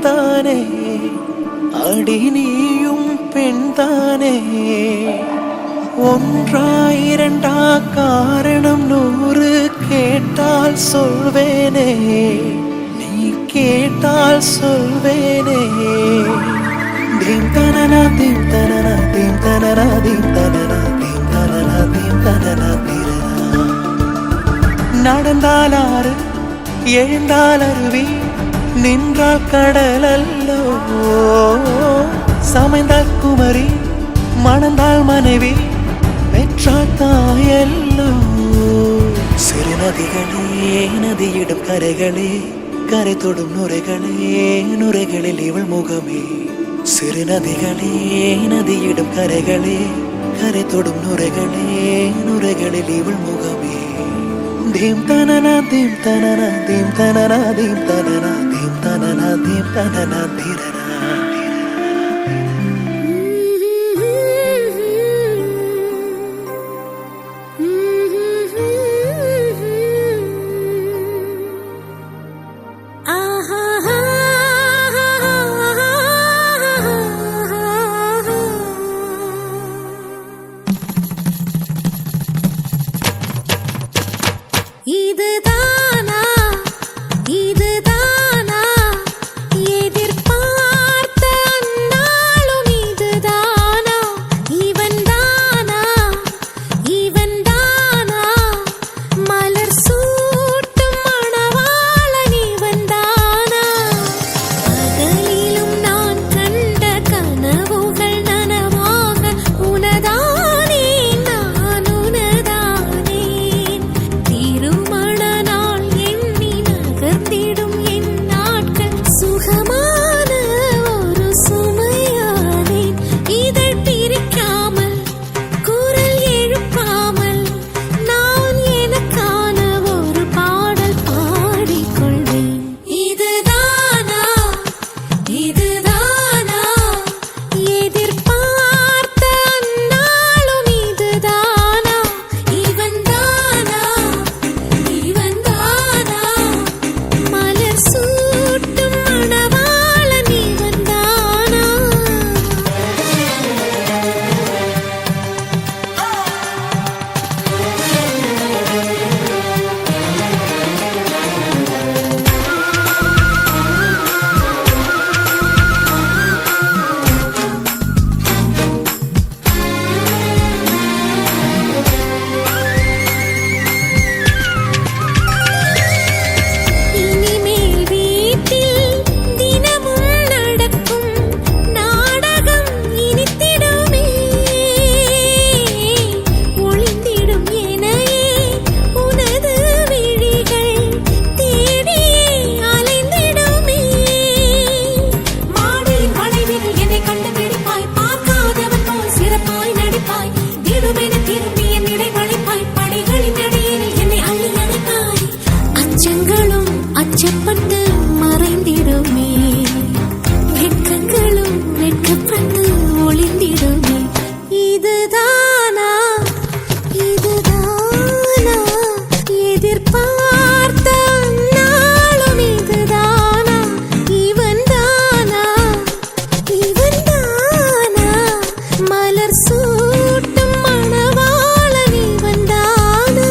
தானே அடி நீயும் பெண் தானே ஒன்றா இரண்டா காரணம் 100 கேட்டால் சொல்வேனே நீ கேட்டால் சொல்வேனே தீம் தனனா தீம் தனனா தீம் தனனா தீம் தனனா தீம் தனனா தீம் தனனா தீரனா நடந்தால் ஆறு எழுந்தால் அருவி நின்றால் கடல் அல்லோ சமைந்தால் குமரி மணந்தால் மனைவி பெற்றால் தாயல்லோ சிறு நதிகளே நதியிடும் கரைகளே கரை தொடும் நுரைகளே நுரைகளில் இவள் முகமே சிறு நதிகளே நதியிடும் கரைகளே கரை தொடும் நுரைகளே நுரைகளில் இவள் முகமே தீம் தனனா தீம் தனனா தீம் தனனா தீம் தனனா தீம் தனனா தீம் தனனா தீரனா இதுதானா இதுதானா எதிர்பார்த்த அந்நாளும் இதுதானா இவன்தானா இவன்தானா மலர் சூட்டும் மணவாளன் இவன்தானா பகலிலும் நான் கண்ட கனவுகள் நனவாக உனதானே நான் உனதானே திருமண நாள் எண்ணி நகர்ந்திடும் என் நாட்கள் சுகமான ஒரு சுமையானேன் இதழ் பிரிக்காமல் குரல் எழுப்பாமல் நான் எனக்கான ஒரு பாடல் பாடிக்கொள்வேன் இதுதானா இதுதானா எதிர்பார்த்த அந்நாளும் இதுதானா இவன்தானா இவன்தானா மலர் சூட்டும் மணவாளன் இவன்தானா இனிமேல் வீட்டில் தினமும் நடக்கும் நாடகம் இனித்திடுமே ஒளிந்திடும் எனையே உனது விழிகள் தேடியே அலைந்திடுமே மாடியின் வளைவில் என்னை கண்டுபிடிப்பாய் பார்க்காதவன் போல் சிறப்பாய் நடிப்பாய் திடுமென திரும்பி என் இடை வளைப்பாய் படிகளின் அடியில் என்னை அள்ளி அணைப்பாய் அச்சங்களும் அச்சப்பட்டு மறைந்திடுமே வெட்கங்களும் வெட்கப்பட்டு ஒளிந்திடுமே இதுதானா இதுதானா எதிர்பார்த்த நாளும் இதுதானா இவன்தானா இவன்தானா மலர் சூட்டும் மணவாளன் இவன்தானா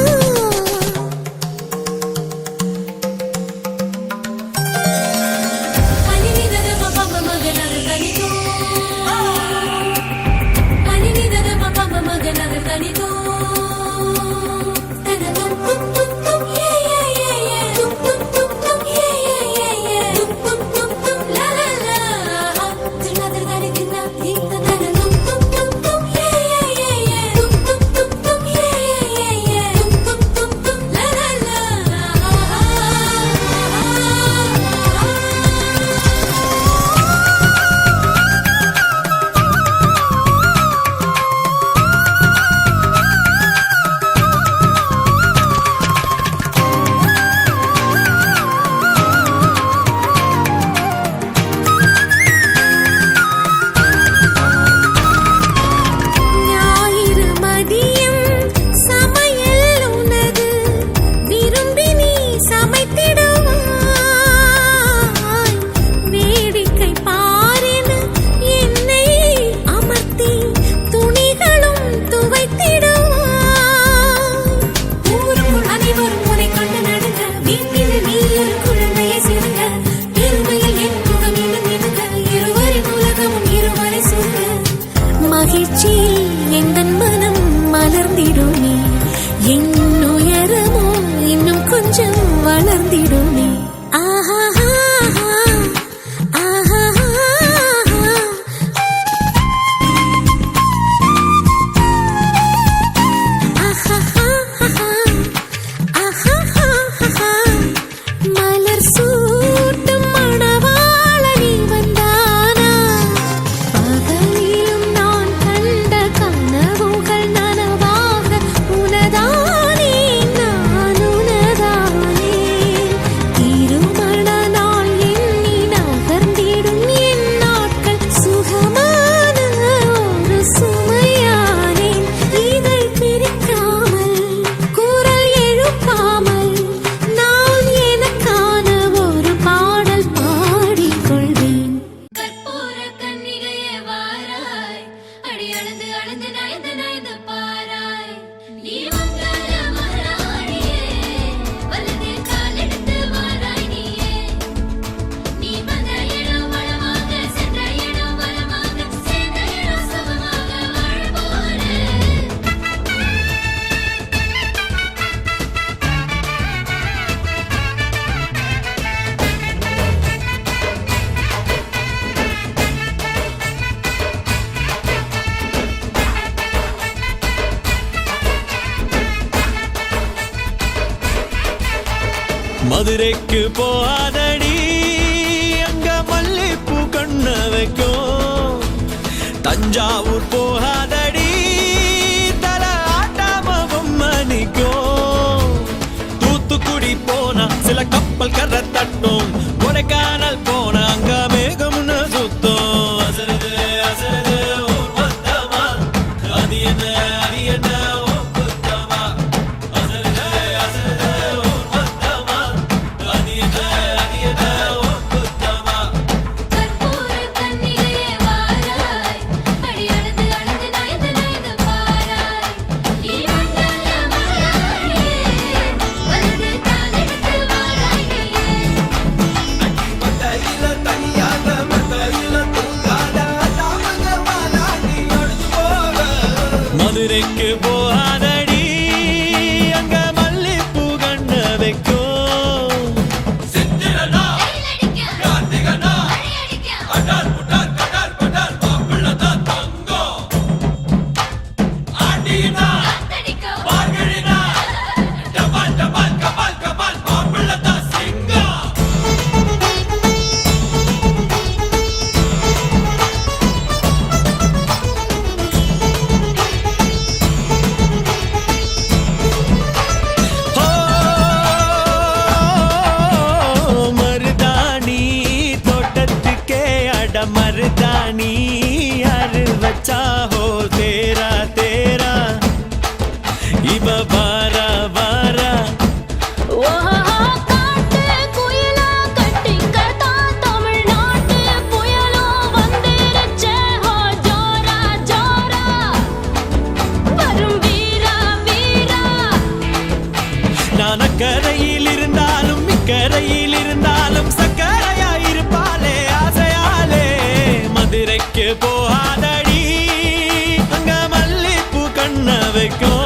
மகிழ்ச்சியில் எந்தன் மனம் மலர்ந்திடுமே என் உயரமோ இன்னும் கொஞ்சம் வளர்ந்திடுமே ஆஹா மலர் சூட்டும் மணவாளனி வந்தானா பகலிலும் நான் கண்ட கனவுகள் நனவாக உனதானே நான் உனதானே திருமண நாள் எண்ணி நகர்ந்திடும் என் நாட்கள் சுகமான ஒரு சுமையானேன் இதை பிரிக்காமல் குரல் எழுப்பாமல் நான் எனக்கான ஒரு பாடல் பாடிக்கொள்வேன் கற்பூர கன்னிகையே வாராய் அடி அளந்து அளந்து நயந்து நயந்து பாராய் நீ மங்கள மராணியே வலது காலெடுத்து வாராய் நீயே நீ வந்த இடம் வளமாக சென்ற இடம் வளமாக சேர்ந்த இடம் சுகமாக வாழ போறேன் மதுரைக்கு போகாதடி அங்க மல்லிப்பூ கண்ண வைக்கும் தஞ்சாவூர் போகாதடி தல ஆட்டாம பொம்மனிக்கும் தூத்துக்குடி போனா சில கப்பல் கரை தட்டும் கொடைக்கானல் போனா அங்க மேகம்னு சுத்தம் அசருது அசருது ஊர் மொத்தமா அது என்ன அது என்ன ஓ புத்தமா அசருது அசருது ஊர் மொத்தமா அது என்ன அது என்ன ஓ புத்தமா கற்பூர கன்னிகையே வாராய் அடி அளந்து அளந்து நயந்து நயந்து பாராய் நீ மங்கள மராணியே வலது காலெடுத்து வாராய் நீயே மத்தையில தனியாக மத்தையில தூங்காத தாமங்க வாராடி அடிச்சு போக மதுரைக்கு போகாதடி அங்க மல்லிப்பூ கண்ண வைக்கும் சித்திரனா கைலடிக்க கார்த்திகனா அடியடிக்க அடார் புடார் கடார் படார் மாப்பிள்ளதான் தங்கம் ஆண்டினா தடிக்க பார்கழினா டபால் டபால் கபால் கபால் மாப்பிள்ளதான் சிங்கம் மருதாணி தோட்டத்துக்கே அட மருதாணி யாரு வச்சா ஹோ தேரா தேரா இவ வாரா வாரா ஓஹோ காட்டு குயிலா கட்டிக்கடா தமிழ்நாட்டு புயலோ வந்திருச்சே ஹோ ஜோரா ஜோரா வரும் வீரா வீரா நான் அக்கரையில் இருந்தாலும் இக்கரையில் இருந்தாலும் சக்கரையா இருப்பாளே ஆசையாலே மதுரைக்கு போகாதடி அங்க மல்லிப்பூ கண்ண வைக்கும்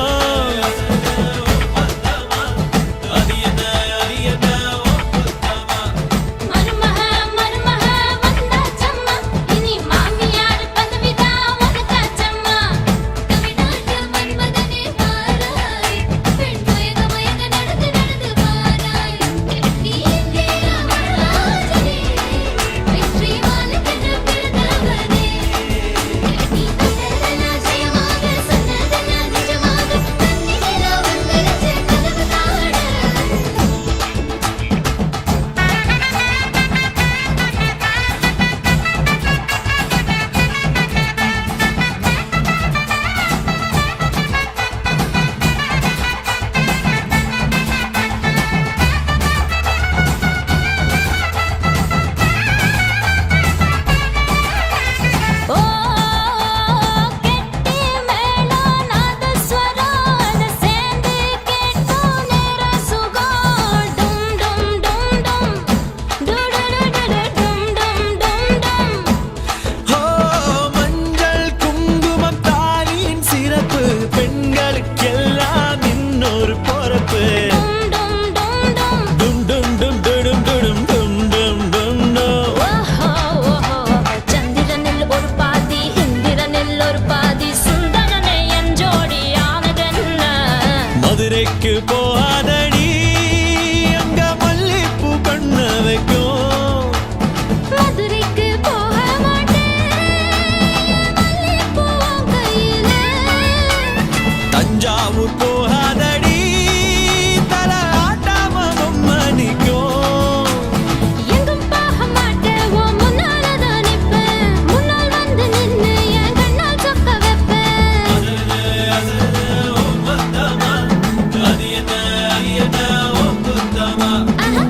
அது என்ன அது என்ன ஓ புத்தமா மருமக மருமக வந்தாச்சம்மா இனி மாமியார் பதவிதான் உனக்காச்சம்மா தமிழ்நாட்டு மன்மதனே வாராய் பெண் மயங்க மயங்க நடந்து நடந்து வாராய் நீ இங்கே வரலாற்றே வெற்றி மாலுக்கென பிறந்தவனே மதுரைக்கு போகாதடி அங்க மல்லிப்பூ கண்ண வைக்கும். மதுரைக்கு போக மாட்டேன் மல்லிப்பூ உன் கையில. தஞ்சாவூர் போகாதடி தல ஆட்டாம பொம்மணிக்கும். எங்கும் போக மாட்டேன் உன் முன்னாலதான் நிப்பேன். முன்னால் வந்து நின்னு என் கண்ணால் சொக்க வைப்பேன். அது என்ன ஓ குத்தமா. ஆஹா.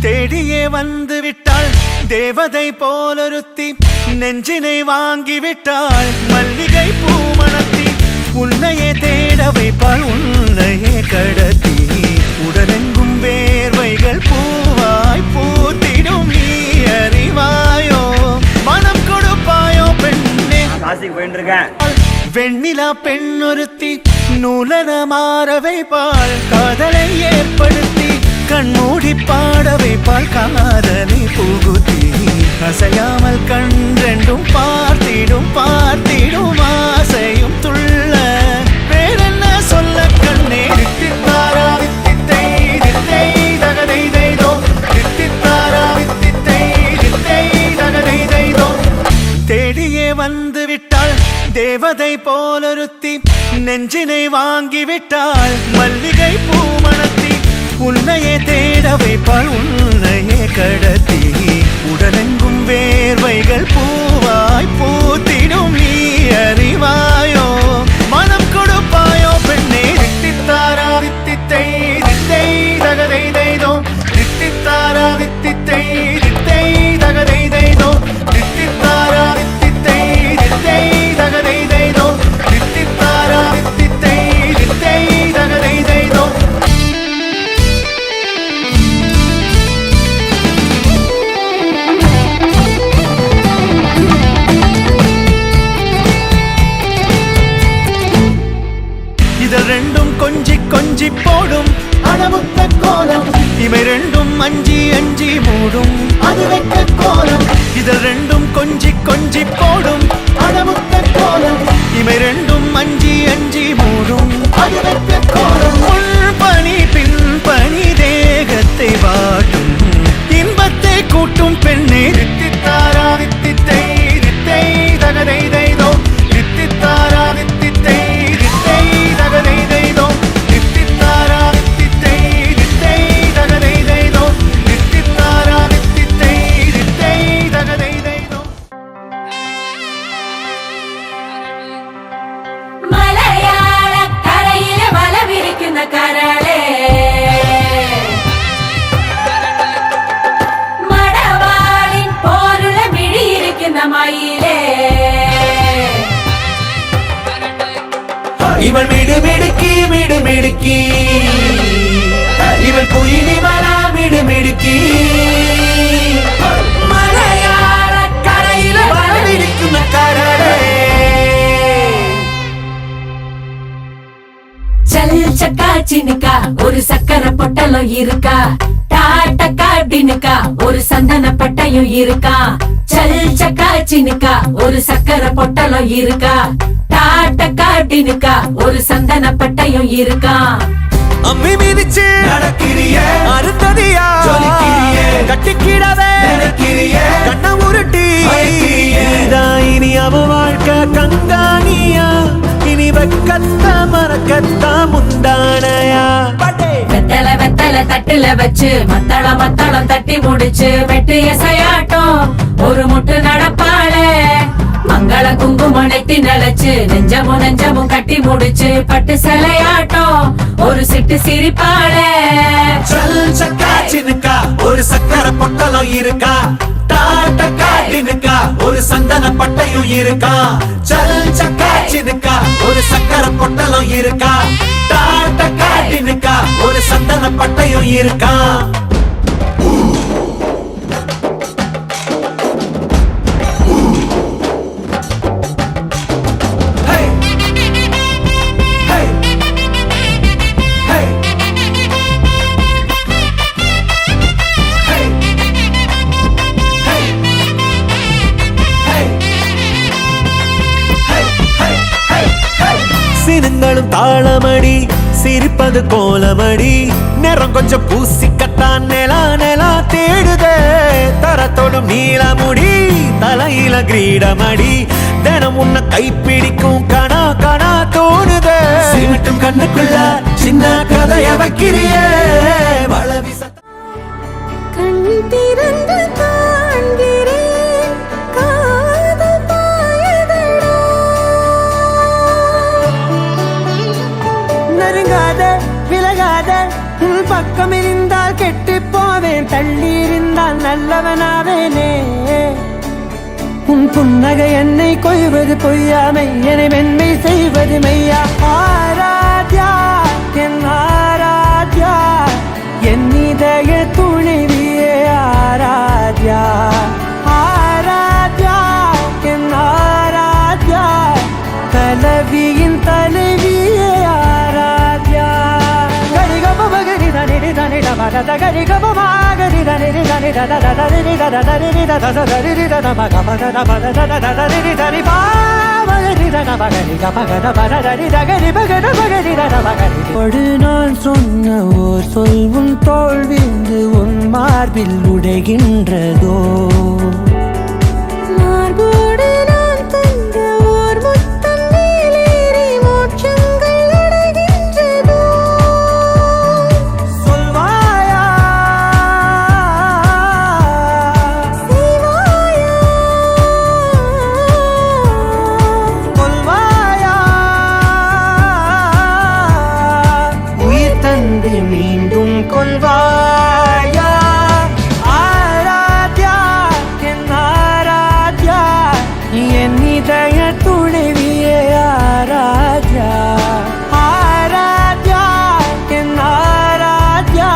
தேடியே வந்து விட்டாள் தேவதை போலொருத்தி, நெஞ்சினை வாங்கி விட்டாள் மல்லிகை பூமணத்தி. உன்னையே தேட வைப்பாள் உன்னையே கடத்தி, உடலெங்கும் வேர்வைகள் பூவாய் பூத்திடும். நீ அறிவாயோ மனம் கொடுப்பாயோ பெண்ணே. காசிக்கு போயிட்டு இருக்கேன். வெண்ணிலா பெண்ணொருத்தி நூலன மாற வைப்பாள் காதலை ஏற்படுத்தி, கண்மூடி பாட வைப்பாள் காதலை புகுத்தி. அசையாமல் கண்டெண்டும் பார்த்திடும் பார்த்திடும் ஆசையும் துள்ள. வேறென்ன சொல்ல கண்ணே. தித்தித்தாரா வித்தித்தை தித்தை தகதை தைதோ, தித்தித்தாரா வித்தித்தை தித்தை தகதை தைதோ. தேடியே வந்து விட்டாள் தேவதை போலொருத்தி, நெஞ்சினை வாங்கி விட்டாள் மல்லிகை பூமணத்தி. உன்னையே தேட வைப்பாள் உன்னையே கடத்தி, உடலெங்கும் வேர்வைகள் பூவாய் பூத்திடும். நீ அறிவாயோ மனம் கொடுப்பாயோ பெண்ணே. தித்தித்தாரா வித்தித்தை தித்தை தகதை தைதோ, தித்தித்தாரா வித்தித்தை தித்தை தகதை தைதோ, தித்தித்தாரா வித்தித்தை தித்தை தகதை தைதோ, தித்தித்தாரா வித்தித்தை தித்தை தகதை தைதோ. இதழ் ரெண்டும் கொஞ்சி கொஞ்சி போடும் அடமுத்த கோலம், இவை ரெண்டும் அஞ்சி அஞ்சி மூடும் அது வெக்க கோலம். இதழ் ரெண்டும் கொஞ்சி கொஞ்சி போடும் அடமுத்த கோலம், இவை ரெண்டும் அஞ்சி அஞ்சி மூடும் அது வெக்க கோலம். முன் பனி பின் பனி தேகத்தை வாட்டும், இன்பத்தை கூட்டும் பெண்ணே. தித்தித்தாரா வித்தித்தை தித்தை தகதை தைதோ, தித்தித்தாரா வித்தித்தை தித்தை தகதை தைதோ, தித்தித்தாரா வித்தித்தை தித்தை தகதை தைதோ, தித்தித்தாரா வித்தித்தை தித்தை தகதை தைதோ. മലയാള കരയിലെ വലവിരിക്കുന്ന കരളെ, മടവാളിൻ പോലുള്ള മിഴിയിരിക്കുന്ന മയിലേ. இவள் மிடுமிடுக்கி மிடுமிடுக்கி, இவள் குயிலி மலா மிடுமிடுக்கி. മലയാള കരയിലെ വലവിരിക്കുന്ന കരളെ. ചൽ ചക്കാ ചിനുக்கா ஒரு சக்கரை பொட்டலம் இருக்கா, டாட்டக்கா டினுக்கா ஒரு சந்தன பட்டையும் இருக்கா. சல் சக்கா சினுக்கா ஒரு சக்கரை பொட்டலம் இருக்கா, டாட்டக்கா டினுக்கா ஒரு சந்தன பட்டையும் இருக்கா. அம்மி மிதிச்சு நடக்கிறிய அருந்ததியா ஜொலிக்கிறியே, கட்டிக்கிடவே நடக்கிறியே, கண்ண உருட்டி. மயக்கிறியே. இதான் இனி அவ வாழ்க்கை கங்காணியா, இனி வெக்கத்த மறக்கத்த முந்தானையா. வெத்தலை வெத்தலை தட்டுல வச்சு மத்தளம் மத்தளம் தட்டி முடிச்சு வெட்டு எசையாட்டம் ஒரு முட்டு நடப்பாளே. மங்கள குங்குமம் நெத்தி நிலைச்சு நெஞ்சமும் நெஞ்சமும் கட்டி முடிச்சு பட்டு சிலையாட்டம் ஒரு சிட்டு சிரிப்பாளே. சல் சக்கா சினுக்கா ஒரு சக்கரை பொட்டலம் இருக்கா, டாட்டக்கா டினுக்கா ஒரு சந்தன பட்டையும் இருக்கா. சல் சக்கா காச்சினுக்கா ஒரு சக்கர பொட்டலம் இருக்கா டாட்ட காட்டினுக்கா ஒரு சந்தன பட்டையும் இருக்கா சினுங்களும் தாளமடி சிரிப்பது கோலமடி நேரம் கொஞ்சம் பூசிக்கத்தான் நிலா நிலா தேடுதே தரத்தோடும் நீளமுடி தலையில கிரீடமடி தினம் உன்னை கைப்பிடிக்கும் கணா கணா தோணுதே சிமிட்டும் கண்ணுக்குள்ள சின்ன கதைய வைக்கிறியே வளவி கண் திறந்து காண்கிறேன் காதல் பாயதடா நெருங்காத விலகாத உன் பக்கம் இருந்தால் கெட்டு போவேன் தள்ளி இருந்தால் நல்லவனாவேனே உன் புன்னகை என்னை கொய்வது பொய்யாமை என்னை மென்மை செய்வது மெய்யா ஆராத்யா என் ஆராத்யா என் இதய துணிவியே ஆராத்யா ஆராத்யா என் ஆராத்யா தலைவியின் தலைவியே ஆராத்யா கரிகப மகரி தனி தனி மகத கரிகப மகரி தனி தனி தனி தனி நான் சொன்ன ஓர் சொல் உன் தோல் விந்து உன் மார்பில் உடைகின்றதோ மார்போடு நான் தந்த ஓர் முத்தம் மேலேறி மோட்சங்கள் அடைகின்றதோ சொல்வாயா செய்வாயா கொல்வாயா உயிர் தந்து மீண்டும் கொல்வாயா ஆராத்யா என் ஆராத்யா என் இதய துணைவியே ஆராத்யா ஆராத்யா என் ஆராத்யா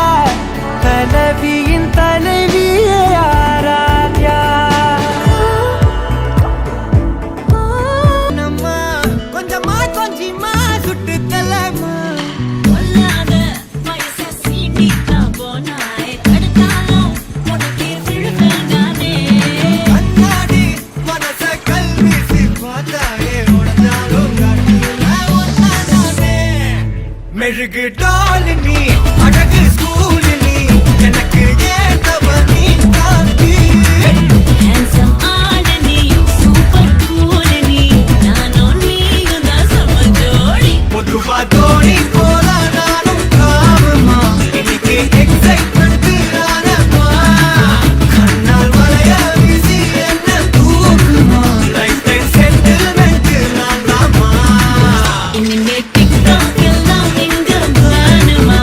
தலைவியின் தலைவியே ஆராத்யா நம்ம கொஞ்சமா கொஞ்சமா சுட்டு தலமா கொல்லாத வயச சீண்டிட்டா போனாய் தடுத்தாலும் உனக்கே விழுவேன் நானே கண்ணாடி மனச கல்வீசி பார்த்தாயே உடஞ்சாலும் மெழுகு டால் நீ அழகு ஸ்கூல் நீ எனக்கு ஏத்தவ நீ காந்தி ஹேண்ட்ஸம் ஆன நீ சூப்பர் கூல் நீ நானும் நீயும் தான் சம ஜோடி பொதுவா தோணி போல நானும் காமமா இன்னைக்கு எக்ஸைட்மெண்ட் ஆனமா கண்ணால் வளைய வீசி என்ன தூக்குமா லைஃப் டைம் செட்டில்மெண்ட் நான் தாமா இனிமே டிக்டாக் எல்லாம் இங்க வேணுமா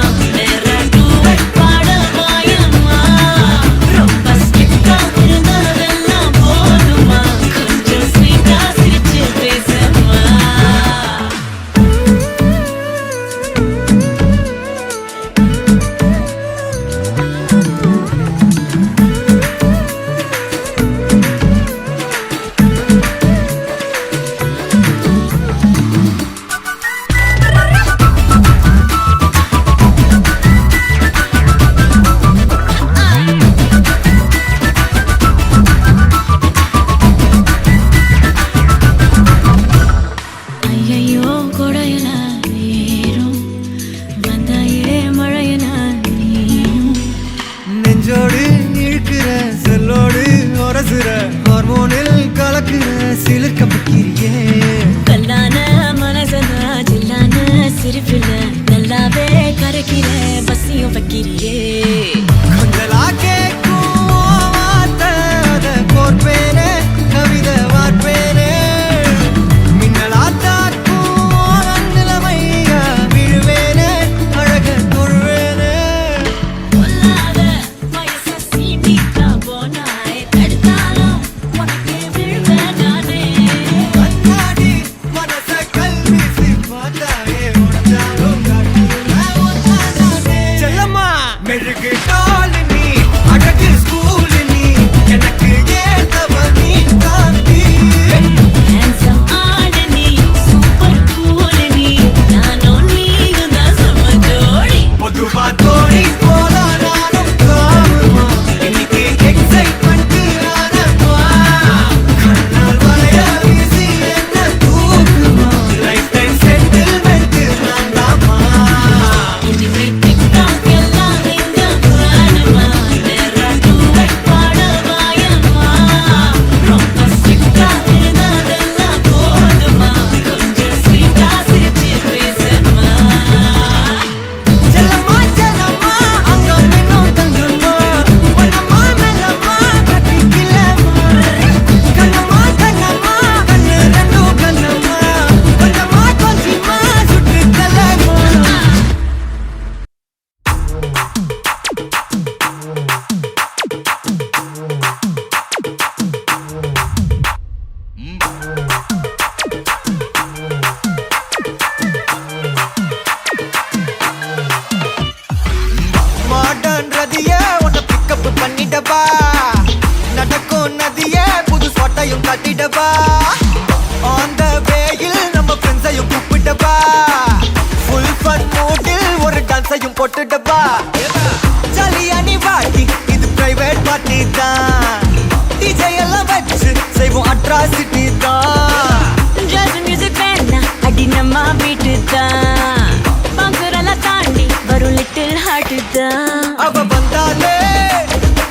தான் பங்குரெல்லாம் தாண்டி வரும் லிட்டில் ஹார்ட் தான் அவ வந்தாலே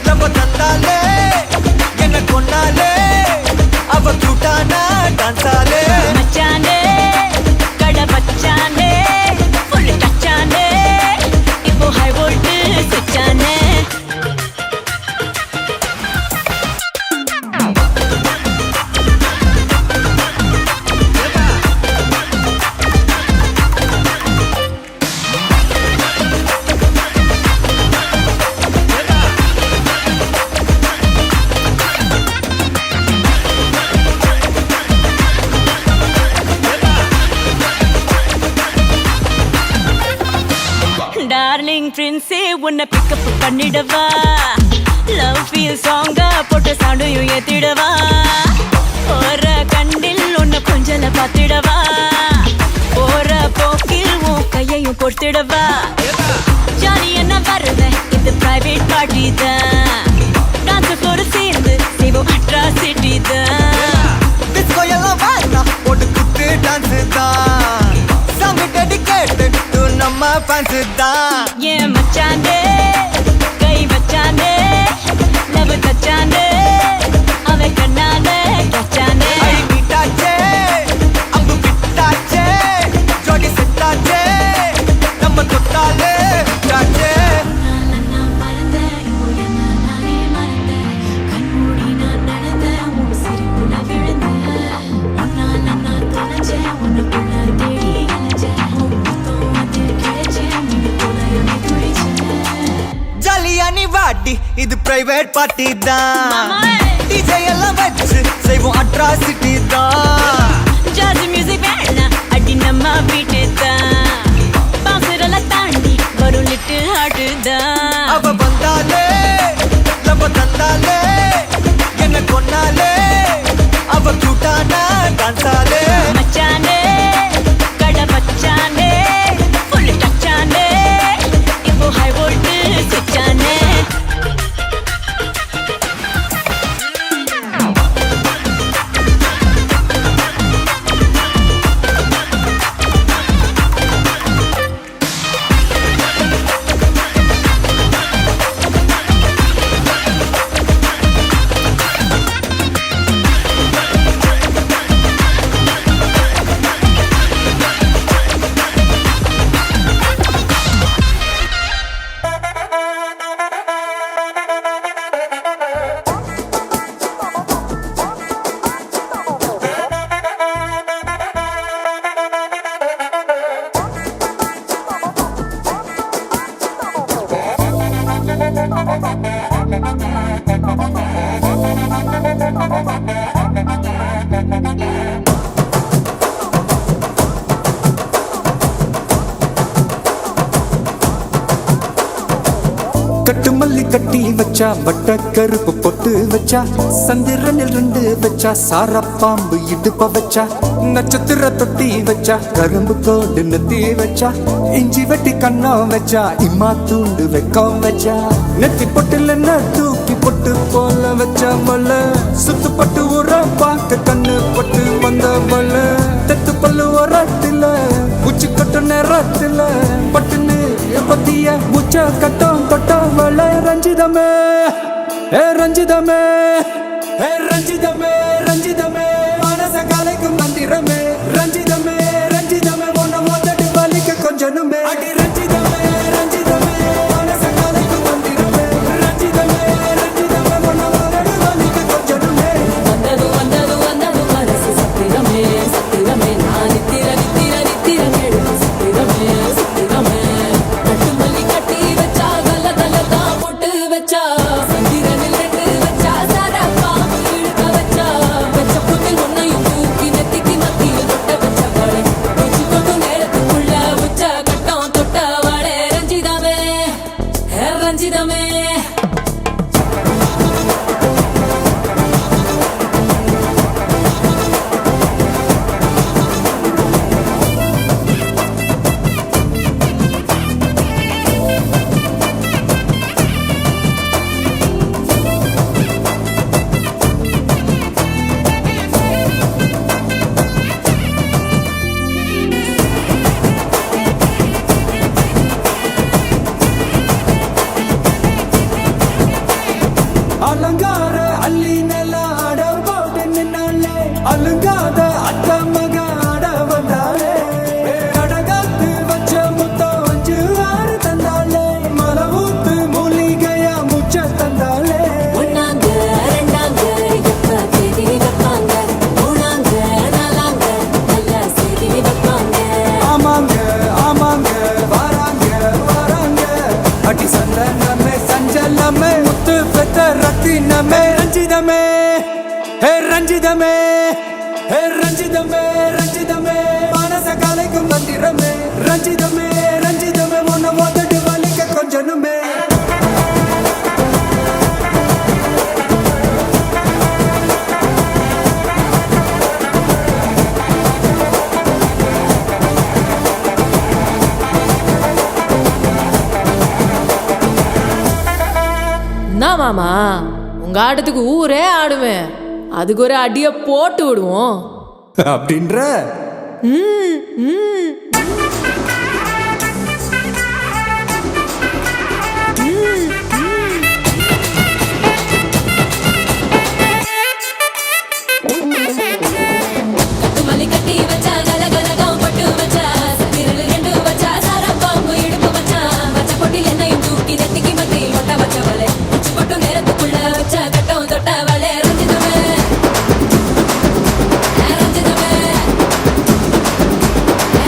நம்ம தந்தாலே என்ன கொண்டாலே அவ கூட்டானா டான்ஸாலே மச்சானே கடை வச்சானே ஃபுல் டச்சானே இப்போ ஹை வோல்ட் சுச்சானே டார்லிங் பிரின்ஸே உன்னை பிக்கப் பண்ணிடவா லவ் ஃபீல் சாங்கா போட்டு சவுண்டையும் ஏத்திடவா போற கண்டில் உன்னை கொஞ்சல பார்த்திடவா போற போக்கில் உன் கையையும் கொடுத்திடவா ஜாலி என்ன வருவேன் இது பிரைவேட் பார்ட்டி தான் டான்ஸ் ஃப்ளோர் சேர்ந்து செய்வோம் அட்ராசிட்டி தான் டிஸ்கோ எல்லாம் வேண்டாம் போட்டு குத்து டான்ஸ் தான் சாங் டெடிகேட் டு நம்ம ஃபேன்ஸ் தான் ஏன் மச்சானே கை வச்சானே லவ் தச்சானே அவ கண்ணானே கச்சானே ஐ மீட்டாச்சே அம்பு விட்டாச்சே ஜோடி செட்டாச்சே நம்ம தொட்டாலே விட்டாச்சே நான் மறந்தேன் நானே மறந்தேன் கண்மூடி நான் நடந்தேன் உன் சிரிப்புல விழுந்தேன் உன்னால நான் தொலைச்சேன் உன்னுக்குள்ள தேடி அலைஞ்சேன் உன் முத்தம் அது கிடைச்சேன் நீங்க போல துடிச்சேன் ஜாலியா நீ வாட்டி இது பிரைவேட் பார்ட்டி தான் மாமா. டிஜே எல்லாம் வச்சு செய்வோம் அட்ராசிட்டி தான் ஜாஸ் மியூசிக் வேணாம் அடி நம்ம வீட்டு தான் பாசுரெல்லாம் தாண்டி வரும் லிட்டில் ஹார்ட் தான் அவ வந்தாலே நம்ம தந்தாலே என்ன கொன்னாலே அவ கூட்டானா டான்ஸாலே மச்சானே கடை வச்சானே ஃபுல் டச்சானே இப்போ ஹை வோல்ட் சுச்சானே கட்டு மல்லி கட்டி வச்சா வட்ட கருப்பு பொட்டு வச்சா சந்திரனில் 2 வச்சா சார பாம்பு இடுப்ப வச்சா நட்சத்திர தொட்டி வச்சா கரும்பு கோடு நெத்தி வச்சா இஞ்சி வெட்டி கண்ணம் வச்சா இம்மா தூண்டு வெக்கம் வச்சா நெத்தி பொட்டுல தூக்கி பொட்டு போல வச்சா மல்ல சுத்து பட்டு உர பார்க்க கண்ணு பொட்டு வந்த மல்ல தெத்து பல்லு ஒரத்துல உச்சி கொட்டு நேரத்துல பட்டுன்னு பத்திய முச்ச கட்டம் தொட்டவள ரஞ்சிதமே ஏ ரஞ்சிதமே ஏ ரஞ்சிதமே ரஞ்சிதமே மனச கலைக்கும் மந்திரமே ரஞ்சிதமே ரஞ்சிதமே ஒன்ன மோதடி வலிக்க கொஞ்சனுமே அடி ரஞ்சிதமே ரஞ்சிதமே மனச கலைக்கும் மந்திரமே ரஞ்சிதமே ரஞ்சிதமே ஒன்ன மோதடி வலிக்க கொஞ்சனுமே வந்தது வந்தது வந்தது மனசு சத்திரமே சத்திரமே நான் நித்திர நித்திர நித்திர கேடு சத்திரமே சத்திரமே கட்டு மல்லி கட்டி வச்சா கல கல தான் போட்டு வச்சா சந்திரனில் 2 வச்சா சார பாம்பு இழுக்க சின்னமே ரஞ்சிதமே ஹே ரஞ்சிதமே ஹே ரஞ்சிதமே ரஞ்சிதமே மனச கலைக்கும் மந்திரமே ரஞ்சிதமே ரஞ்சிதமே உன்னை மோதட்டு வலிக்க கொஞ்சனுமே என்ன மாமா உங்க ஆட்டத்துக்கு ஊரே ஆடுவேன், அதுக்கு ஒரு அடிய போட்டு விடுவோம் அப்படின்ற கட்டுமல்லி கட்டி வச்சா கலகலகம் பட்டு வச்சா சத்திரல் ரெண்டு வச்சா சாரப்பாம்பு இடுப்பு வச்சா வச்ச பொட்டில் என்னையும் தூக்கி நெத்திக்கு மத்தி ஒட்ட வச்சவளே உச்சி பொட்டு நேரத்துக்குள்ள வச்ச கட்டம் தொட்டவளே ரஞ்சிதமே ரஞ்சிதமே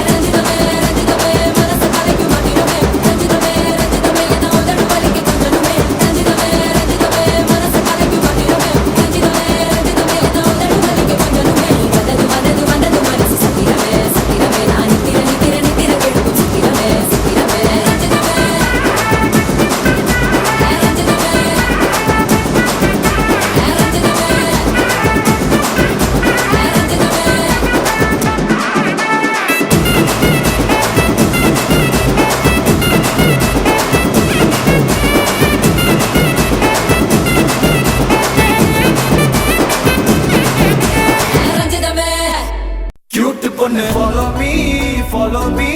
ரஞ்சிதமே ரஞ்சிதமே மனசு கலைக்கும் மந்திரமே ரஞ்சிதமே ரஞ்சிதமே என்ன உதடு வலிக்க கொஞ்சனுமே ரஞ்சிதமே ரஞ்சிதமே மனசு கலைக்கும் மந்திரமே ரஞ்சிதமே ரஞ்சிதமே என்ன உதடு வலிக்க கொஞ்சனுமே வந்தது வந்தது வந்தது மனசு சத்திரமே சத்திரமே நான் நித்திர நித்திர நித்திர கெடுக்கும் சத்திரமே சத்திரமே ரஞ்சிதமே ரஞ்சிதமே ரஞ்சிதமே Cute பொண்ணு follow me, follow me,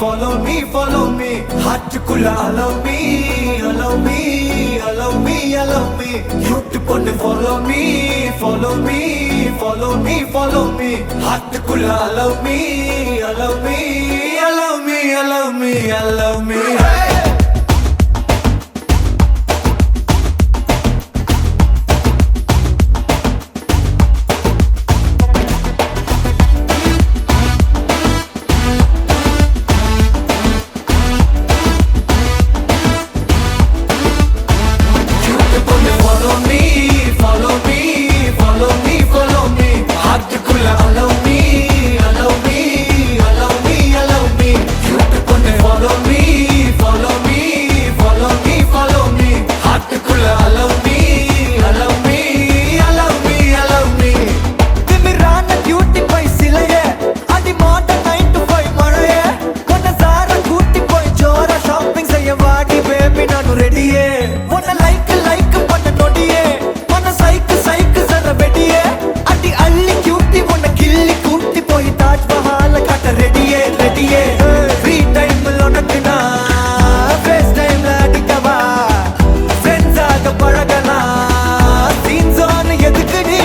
follow me, follow me. ஹார்ட்டுக்குள்ள allow me, allow me, allow me, allow me. Cute பொண்ணு follow me, follow me, follow me, follow me. ஹார்ட்டுக்குள்ள allow me, allow me, allow me, allow me, allow me. Hey! Follow me, follow me, follow me, follow me. ஹார்ட்டுக்குள்ள allow me, allow me, allow me, allow me. Cute பொண்ணு follow me, follow me, follow me, follow me. ஹார்ட்டுக்குள்ள allow me, allow me, allow me, allow me. திமிரான cutie boy சிலையே, அடி மாட்ட 9 to 5 மழையே. உன்னை சார கூட்டி போய் ஜோரா shopping செய்ய வாடி baby நானும் ரெடியே. உன்னை like பண்ண நொடியே, மன சைக்கு சைக்கு சர வெடியே. அடி அள்ளி cutie உன்னை கிள்ளி கூட்டி போய் தாஜ்மஹால காட்ட ரெடியே ரெடியே. ஃப்ரீ டைம்ல உனக்கு நான் ஃபேஸ் டைம்ல அடிக்கவா, ஃப்ரெண்ட்ஸ் ஆக பழகலாம். சீன் ஜோன் எதுக்கு நீ,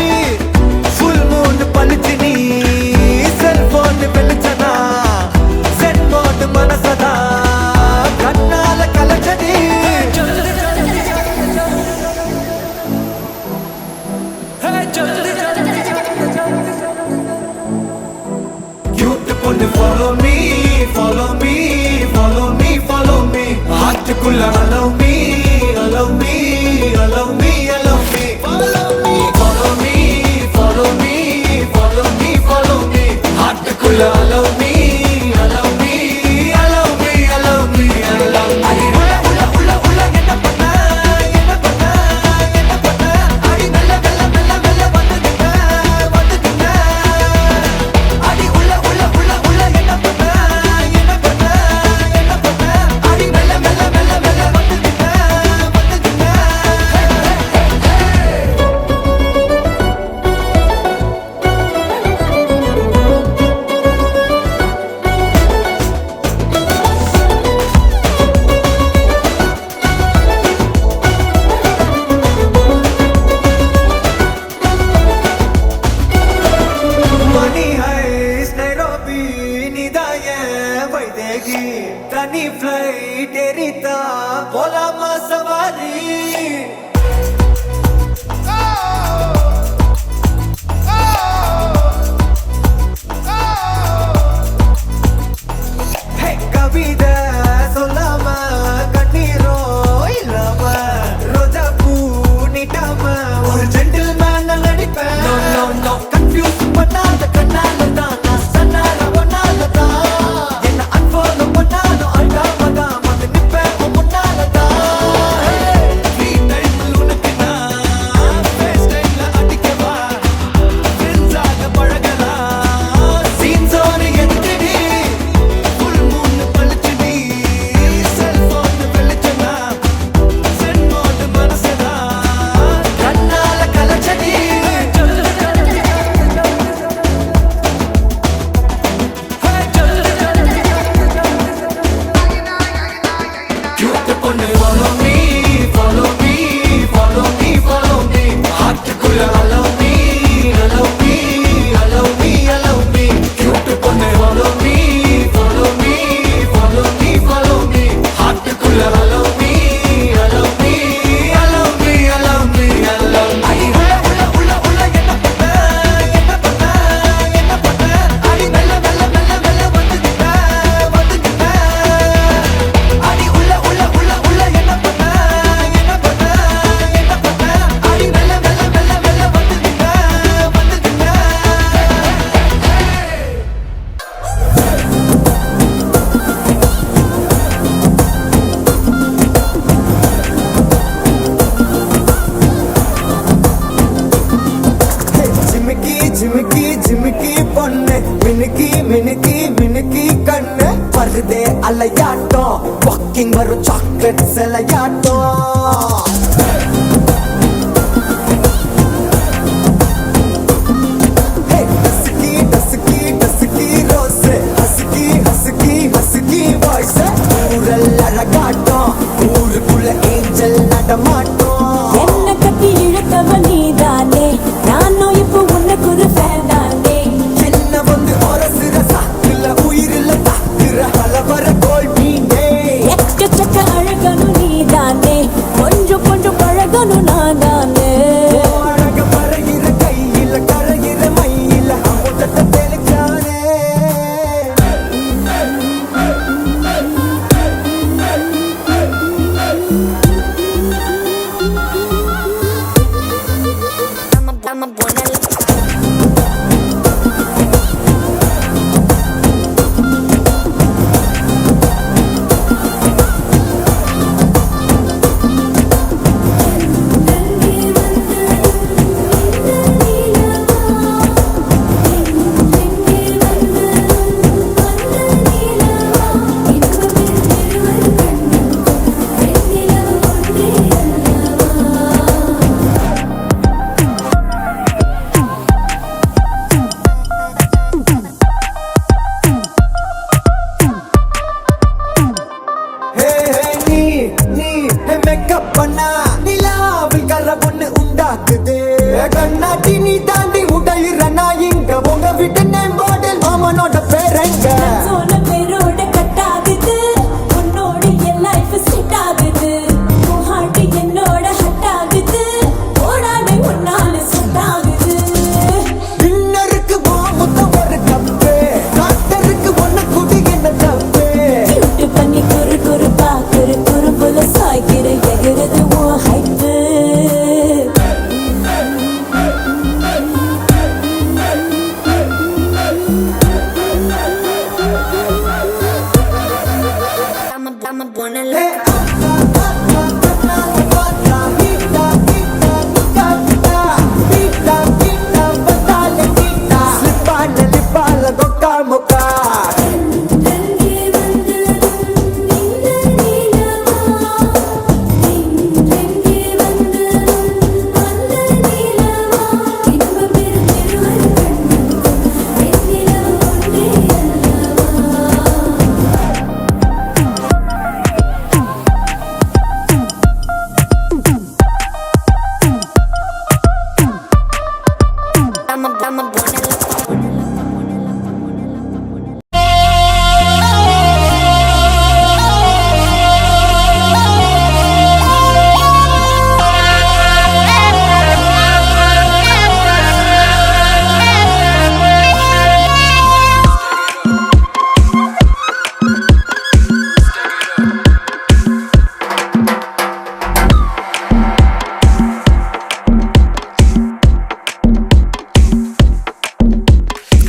ஃபுல் மூன் பழிச்சு நீ, செல்போன் வெளிச்சனா சென் மோட் மனசதா கண்ணால கலச்சடி. Cute பொண்ணு follow me, follow me, follow me, follow me. ஹார்ட்டுக்குள்ள allow me, allow me, allow me, allow me. Follow me, follow me, follow me, follow me, follow me. ஹார்ட்டுக்குள்ள allow me, allow me, allow me, allow me, allow me. அடி உள்ள என்ன பண்ண என்ன பண்ண என்ன பண்ண. அடி மெல்ல மெல்ல மெல்ல மெல்ல வந்துட்டீங்க வந்துட்டீங்க. அடி உள்ள என்ன பண்ண என்ன பண்ண என்ன பண்ண. அடி மெல்ல மெல்ல மெல்ல மெல்ல வந்துட்டீங்க வந்துட்டீங்க. Money heist Nairobi நிதாய வைதேகி தனி ஃப்ளைட் ஏறித்தா போலாமா சவாரி. கவிதை சொல்லாம கண்ணீரோ இல்லாம ரோஜா பூ நீட்டாம மினுக்கி மினுக்கி கண்ணு வருதே அலையாட்டம் வாக்கிங் வரும் சாக்லேட் சிலையாட்டம் ஊருக்குள்ள ஏஞ்சல் நடமாட்டோம் என்ன கட்டி இழுத்தவ நீதானே நானும் இப்போ உனக்கு ஒரு ஃபேன் தானே என்ன வந்து அரசுற சாக்குல உயிரில்ல தாக்குற பலவர கோல் மீனே எக்கச்சக்க அழகனும் நீதானே கொஞ்சம் கொஞ்சம் பழகனும் நான் தானே அழக பறகிற கையில கரைகிற மயில அமுதத்தை தெளிச்சானே கண்ணாட்டி நீ தாண்டி உடையிற நான் இங்க உங்க வீட்டு நேம் போர்டில் மாமனோட பேரங்க சோன பேரோட கட்டாகுது உன்னோட என் லைஃப் செட் ஆகுது உன் ஹார்ட் என்னோட ஹட் ஆகுது ஓடானே உன்னால செட் ஆகுது வின்னருக்கு முத்தம் ஒரு கப்பு டாக்டருக்கு ஒன்னு குடி என்ன தப்பு கியூட் பண்ணி குறு குறு பாக்குற குறும்புல சாய்க்கிற எகிறது உன் ஹைப்பு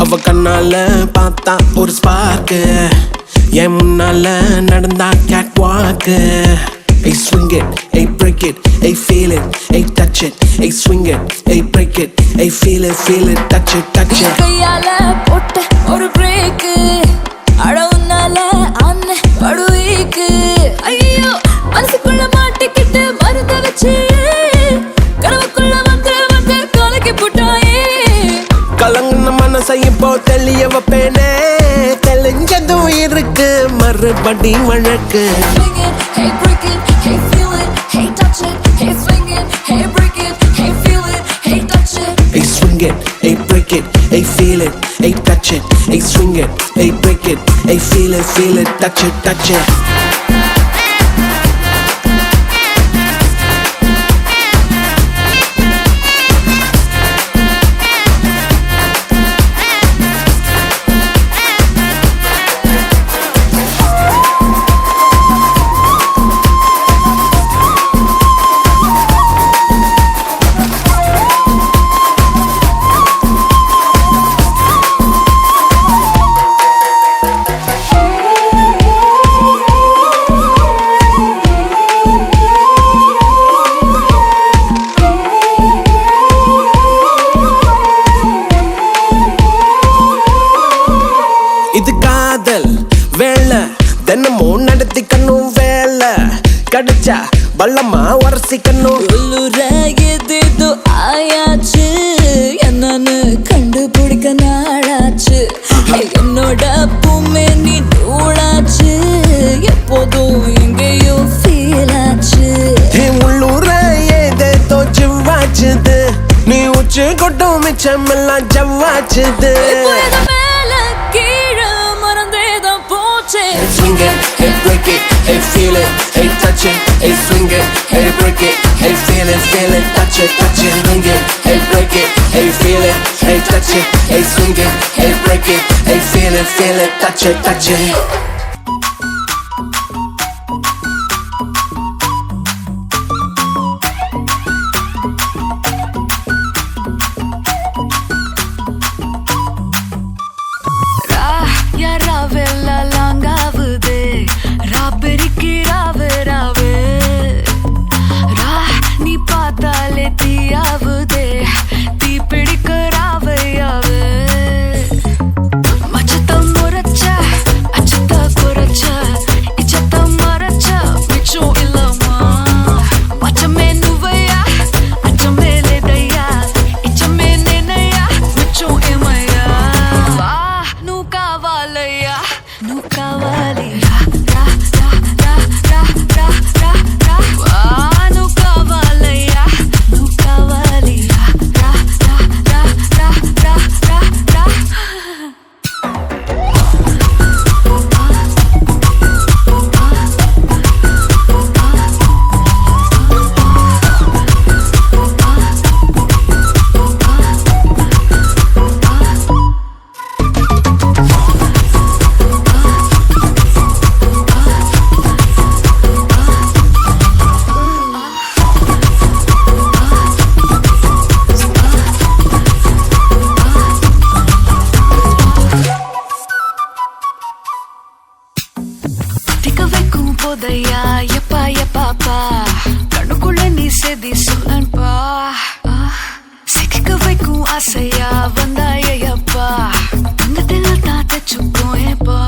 அவ கண்ணால பார்த்தா ஒரு ஸ்பார்க்கு என் முன்னால நடந்தா கேட் வாக்கு Hey swing it, hey break it, hey feel it, hey touch it, hey swing it, hey break it, hey feel it, touch it, touch it. கையால போட்ட ஒரு பிரேக் அடவுனால அண்ண படுவீக்கு ஐயோ மனசுக்குள்ள மாட்டிக்கிட்டு மருந்த வச்சு கனவுக்குள்ள வந்து கலக்கி போட்டாயே கலங்குன மனசை இப்போ தெளிய வைப்பேனே தெளிஞ்சதும் இருக்கு மறுபடி வழக்கு Swing it, hey break it, hey feel it, hey touch it, hey swing it, hey break it, hey feel it, hey touch it. Hey swing it, hey break it, hey feel it, hey touch it, hey swing it, hey break it, hey feel it, touch it, touch it. கிடைச்சா பள்ளமா உரசிக்கணும். உள்ளுர எதேதோ ஆயாச்சு, என்னன்னு கண்டுபிடிக்க நாளாச்சு. என்னோட பூமே நீ நூலாச்சு, எப்போதும் எங்கேயோ ஃபீல் ஆச்சு. உள்ளூர ஏதேதோ ஜிவ்வாச்சுது, நீ உச்சி கொட்டும் மிச்சமெல்லாம் ஜவ்வாச்சுது. மேல கீழே மறந்தேதான் போச்சு. Swing it, hey break it, hey feel it, hey touch it, hey swing it, hey break it, hey feel it, touch it, swing it, hey break it, hey feel it, hey touch it, hey swing it, hey break it, hey feel it, touch it. யாராவெல்லாம் லாங்காவுதே, ராப்பெரிக்கு ராவு ராவு. நீ பார்த்தாலே தீயாவுதே, தீ பிடிக்க ராவையாவு. மச்சத்தை முறைச்ச, அச்சத்தை குறைச்ச, இச்சத்தை மறைச்ச, மிச்சம் இல்லம்மா. மச்சமே நுவையா, அச்சமே லேதையா, இச்சமே நேனையா, மிச்சம் ஏமையா. வா నువ్వు కావాలయ్యా, నువ్వు కావాలి. రా రా రా రా రా రా రా వా నువ్వు కావాలయ్యా, నువ్వు కావాలి. రా రా రా రా రా రా రా. திக்க வைக்கும் போதையா எப்பா எப்பாப்பா, கண்ணுக்குள்ள நீ செதி சொல்லன்பா. சிக்க வைக்கும் ஆசையா வந்தாயப்பா, தங்கத்தில் தான் தச்சுக்கோ ஏப்பா.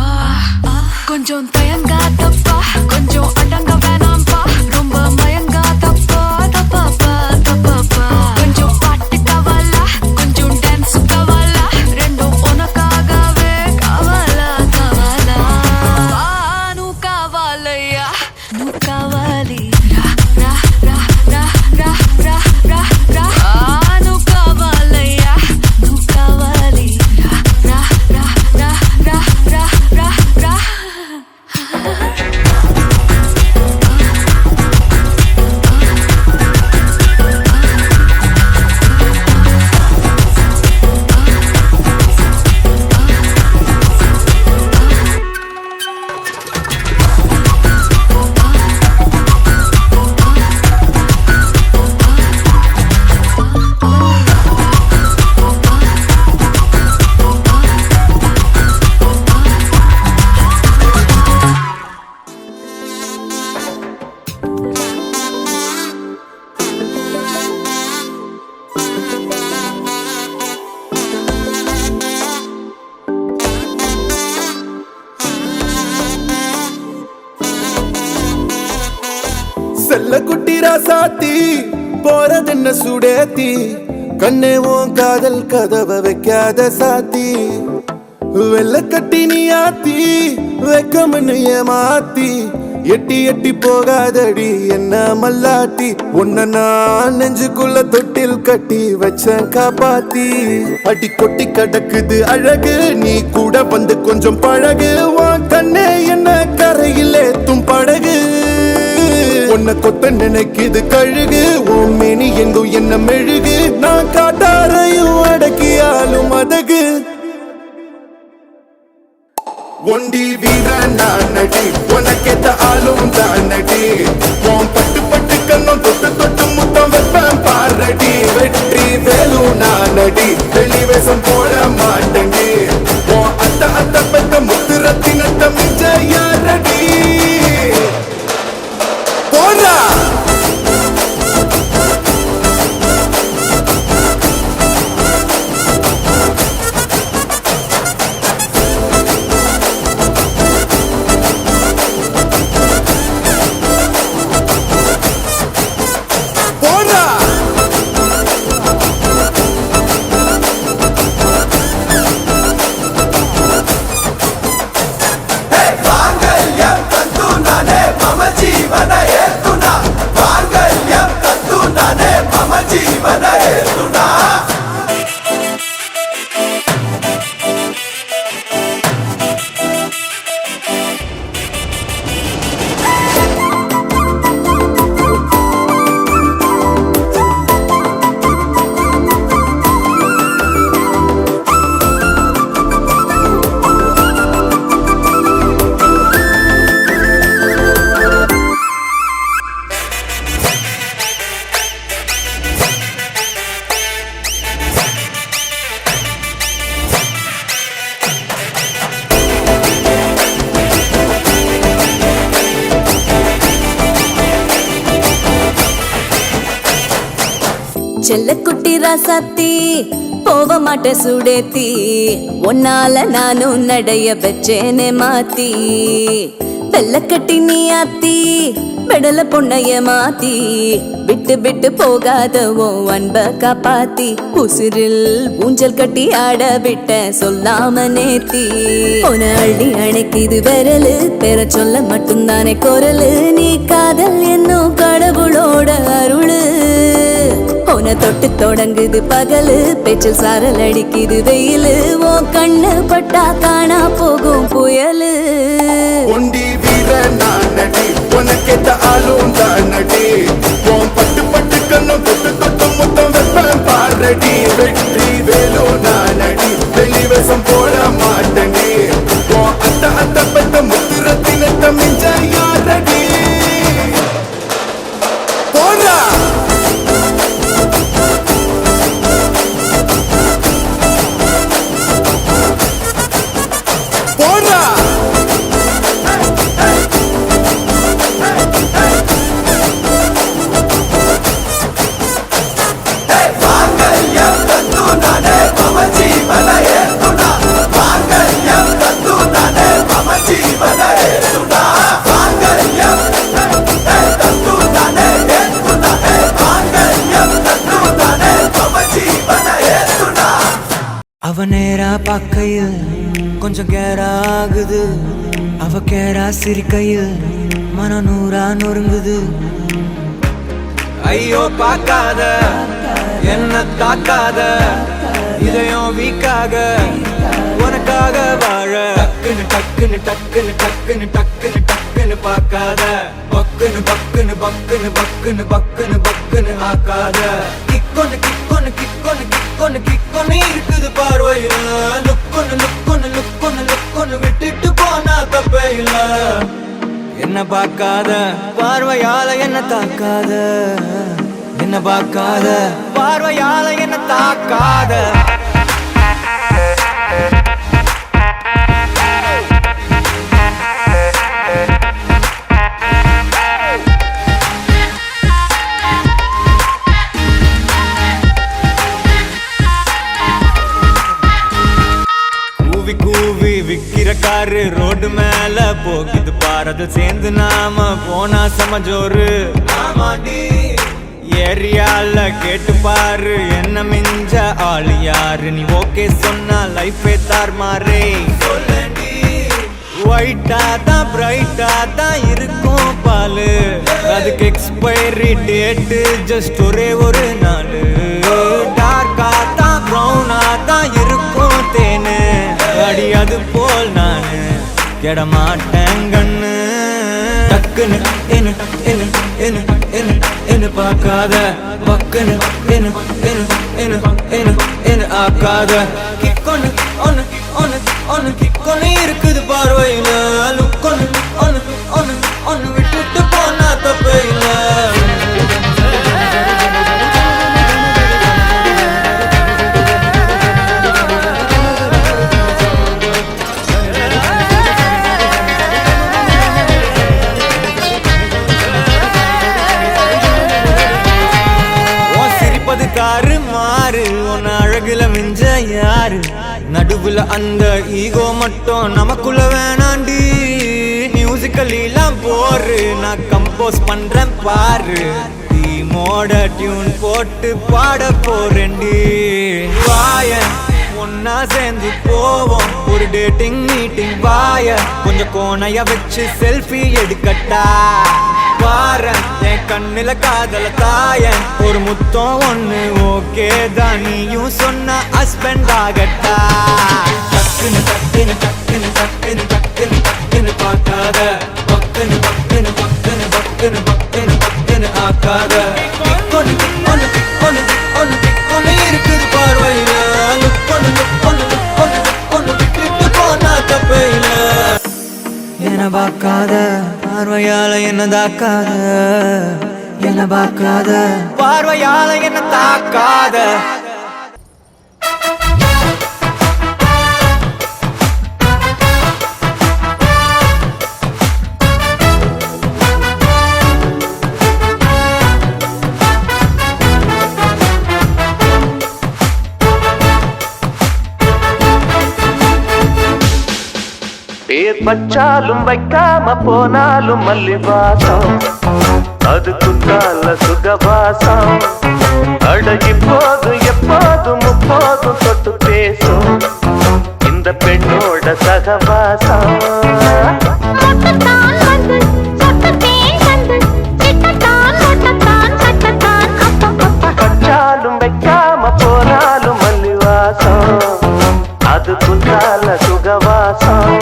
கொஞ்சம் தயங்காதப்பா, கொஞ்சம் அடங்க வேணாம்பா, ரொம்ப மயங்காதப்பா, தப்பாப்பா தப்பாப்பா. கொஞ்சம் பாட்டு கவலா, கொஞ்சம் டான்ஸ் கவலா, ரெண்டும் உனக்காகவே கவலா கவலா. నువ్వు కావాలయ్యా, నువ్వు కావాలి. రా రా రా రా రా రా రా రా నువ్వు కావాలయ్యా, నువ్వు కావాలి. రా రా రా రా రా రా రా రా. செல்ல குட்டி ராசாத்தி போறதென்ன சுடேத்தி, கண்ணே உன் காதல் கதவை வைக்காத சாத்தி. வெள்ள கட்டி நீ ஆத்தி வெக்கம்னு ஏமாத்தி, எட்டி எட்டி போகாதடி என்ன மல்லாட்டி. உன்ன நான் நெஞ்சுக்குள்ள தொட்டில் கட்டி வச்சேன் காப்பாத்தி. அடி கொட்டி கடக்குது அழகு, நீ கூட வந்து கொஞ்சம் பழகு. உன் கண்ணே என்ன கரையில் ஏத்தும் படகு, உன்னை கொத்த நினைக்குது கழுகு. உன் மேனி எங்கும் என்ன மெழுகு, நான் காட்டாரையும் அடக்கியாலும் அதகு. ஒண்டி வீரன் நான் நடி, உனக்கேத்த ஆளும் தான் நடி. உன் பட்டு பட்டு கண்ணும் தொட்டு தொட்டு முத்தம் வைப்பேன் பாரடி. வெற்றி வேலும் நான் நடி, வெளிவேசம் போட மாட்டேன். உன் அத்த அத்த பெத்த முத்து ரத்தினத்த மிஞ்ச யாரடி. போடா செல்ல குட்டி ராசாத்தி போக மாட்ட சுடேத்தி ஒன்னால நானும் நடைய வச்சேனே மாத்தி வெள்ள கட்டி நீ ஆத்தி பெடல பொண்ணைய மாத்தி விட்டு விட்டு போகாதவோ அன்ப காப்பாத்தி உசிரில் ஊஞ்சல் கட்டி ஆட விட்ட சொல்லாம நேத்தி உன அள்ளி அணைக்குது விரலு பெற சொல்ல மட்டும்தானே குரலு நீ காதல் என்னும் கடவுளோட அருளு உன தொட்டு தொடங்குது பகலு பேச்சில் சாரல் அடிக்குது வெயிலு ஓ கண்ணு பட்டா காணா போகும் புயலு ஒண்டி வீர நானடி உனக்கேத்த ஆளும் தானடி உன் பட்டு பட்டு கண்ணும் தொட்டு தொட்டு முத்தம் வெப்பம் பாரடி வெற்றி வேலோ நானடி வெளிவசம் போட மாட்டடி உன் அத்த அத்த பத்த முத்திரத்தினத்த மிஞ்ச யாரடி போடா போடா அவ நேரா பார்க்கையில் கொஞ்சம் கேராகுது அவ கேரா சிரிக்கையில் மன நூறா நொறுங்குது ஐயோ பார்க்காத என்ன தாக்காத இதயம் வீக்காக உனக்காக வாழ டக்குன்னு டக்குன்னு டக்குன்னு டக்குன்னு டக்குன்னு டக்குன்னு பார்க்காத பக்குன்னு பக்குன்னு பக்குன்னு பக்குன்னு பக்குன்னு பக்குன்னு ஆக்காத கிக்கொன்னு கிக்கொன்னு கிக்கொன்னு கிக்கொன்னு கிக்கொன்னு இருக்குது பார்வையில லுக்கொன்னு லுக்கொன்னு லுக்கொன்னு லுக்கொன்னு விட்டுட்டு போனா தப்பே இல்ல என்ன பார்க்காத பார்வையால என்ன தாக்காத என்ன பார்க்காத பார்வையால என்ன தாக்காத கூவி விக்கிற காரு ரோடு மேல போகுது பாரத சேர்ந்து நாம போனா சமஜோரு ஏரியால கேட்டு பாரு என்ன மிஞ்ச ஆளு யாரு நீ ஓகே சொன்னா லைஃபே தார் மாறே ஒயிட்டா தான் பிரைட்டா தான் இருக்கும் பாலு அதுக்கு எக்ஸ்பைரி டேட்டு ஜஸ்ட் ஒரே ஒரு நாள் டார்க்கா தான் ப்ரௌனா தான் இருக்கும் தேனு அடி அது போல் நானு கெட மாட்டேன் கண்ணு டக்குன்னு என்ன என்ன என்ன என்ன என்ன பார்க்காத பக்குன்னு என்ன என்ன என்ன என்ன என்ன ஆக்காத கிக்கொன்னு ஒன்னு ஒன்னு ஒன்னு கிக்கொன்னு இருக்குது பார்வையில லுக்கொன்னு ஒன்னு ஒன்னு ஒன்னு விட்டுட்டு போனா தப்பே இல்ல காரு மாறு உன்ன அழகுல மிஞ்ச யாரு நடுவுல அந்த ஈகோ மட்டும் நமக்குள்ள வேணாண்டி மியூசிக்கல்லாம் போரு நான் கம்போஸ் பண்றேன் பாரு டீமோட டியூன் போட்டு பாட போறேன்டி வாய ஒன்னா சேர்ந்து போவோம் ஒரு டேட்டிங் மீட்டிங் வாய கொஞ்சம் கோணைய வச்சு செல்ஃபி எடுக்கட்டா பாரன் என் கண்ணுல காதல தாயன் ஒரு முத்தம் ஒண்ணு ஓகே தான் நீயும் சொன்ன ஹஸ்பண்ட் ஆகட்டா டக்குன்னு டக்குன்னு டக்குன்னு டக்குன்னு டக்குன்னு டக்குன்னு பார்க்காத பக்குன்னு பக்குன்னு பக்குன்னு பக்குன்னு பக்குன்னு பக்குன்னு ஆக்காத கிக்கொன்னு கிக்கொன்னு கிக்கொன்னு கிக்கொன்னு கிக்கொன்னு இருக்குது பார்வையில லுக்கொன்னு லுக்கொன்னு லுக்கொன்னு லுக்கொன்னு விட்டுட்டு போனா தப்பே இல்ல என்ன பார்க்காத பார்வையால என்ன தாக்காத என்ன பார்க்காத பார்வையால என்ன தாக்காத பேர் பச்சாலும் வைக்காம போனாலும் மல்லிவாசம் அது குத்தால சுகவாசம் அடகி போதும் எப்போதும் முப்போதும் தொட்டு பேசும் இந்த பெண்ணோட சகவாசம் பச்சாலும் வைக்காம போனாலும் மல்லிவாசம் அது குத்தால சுகவாசம்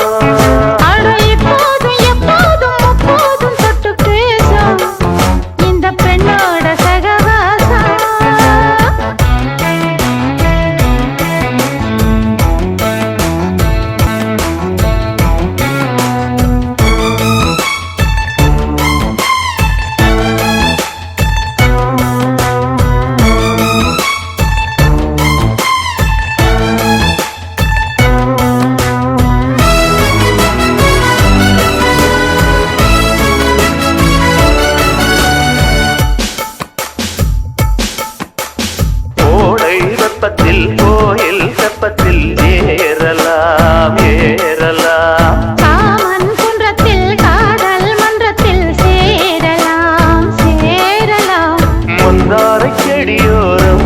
கோயில் செப்பத்தில் ஏறலாம் ஏறலாம் காமன் குன்றத்தில் காதல் மன்றத்தில் சேரலாம் சேரலாம் முந்தாரை செடியோரம்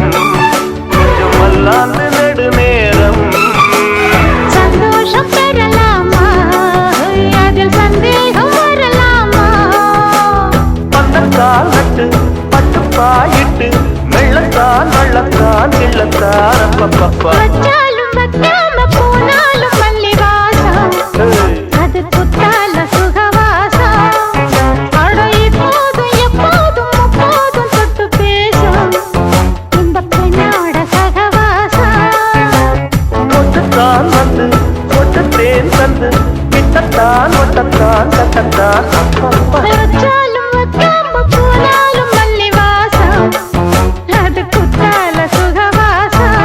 கொஞ்சம் வல்லாந்து நெடுநேரம் சந்தோஷம் பெறலாமா அதில் சந்தேகம் வரலாமா பந்தத்தால் நட்டு பட்டு பாயிட்டு மெள்ளத்தான் வள்ளத்தான் கிள்ளத்தான் அப்பப்பப்பா வச்சாலும் வைக்காம போனாலும் மல்லிவாசம் அது குத்தால சுகவாசம் அட இப்போதும் எப்போதும் முப்போதும் தொட்டு பேசும் இந்த பெண்ணோட சகவாசம் மொத்தத்தான் வந்து மொத்தத்தேன் தந்து கிட்டத்தான் ஒட்டத்தான் கட்டத்தான் அப்பப்பா வச்சாலும் வைக்காம போனாலும் மல்லிவாசம் அது குத்தால சுகவாசம்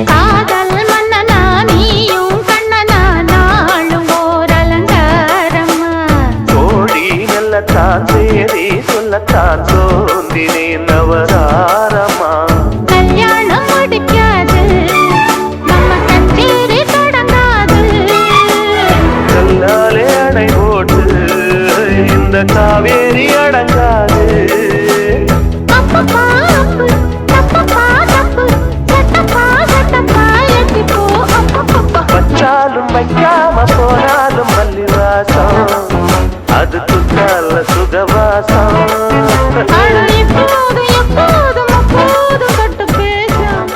காதல் மன்னனா நீயும் கண்ணனா நாளும் ஓர் அலங்காரம்மா கோடி நல்லத்தான் சேரி சொல்லத்தான் சோந்தினேன் நவதாரமா கல்யாணம் முடிக்காது நம்ம கச்சேரி தொடங்காது கல்லாலே அணை போட்டு இந்த காவேரி அடங்காது அப்பப்பா அப்பு தப்பப்பா தப்பு சட்டப்பா சட்டப்பா எட்டிப்போ அப்பப்பப்பா வச்சாலும் வைக்காம போனாலும் மல்லிவாசம் அது குத்தால சுகவாசம் அட இப்போதும் எப்போதும் அப்போதும் தொட்டு பேசும்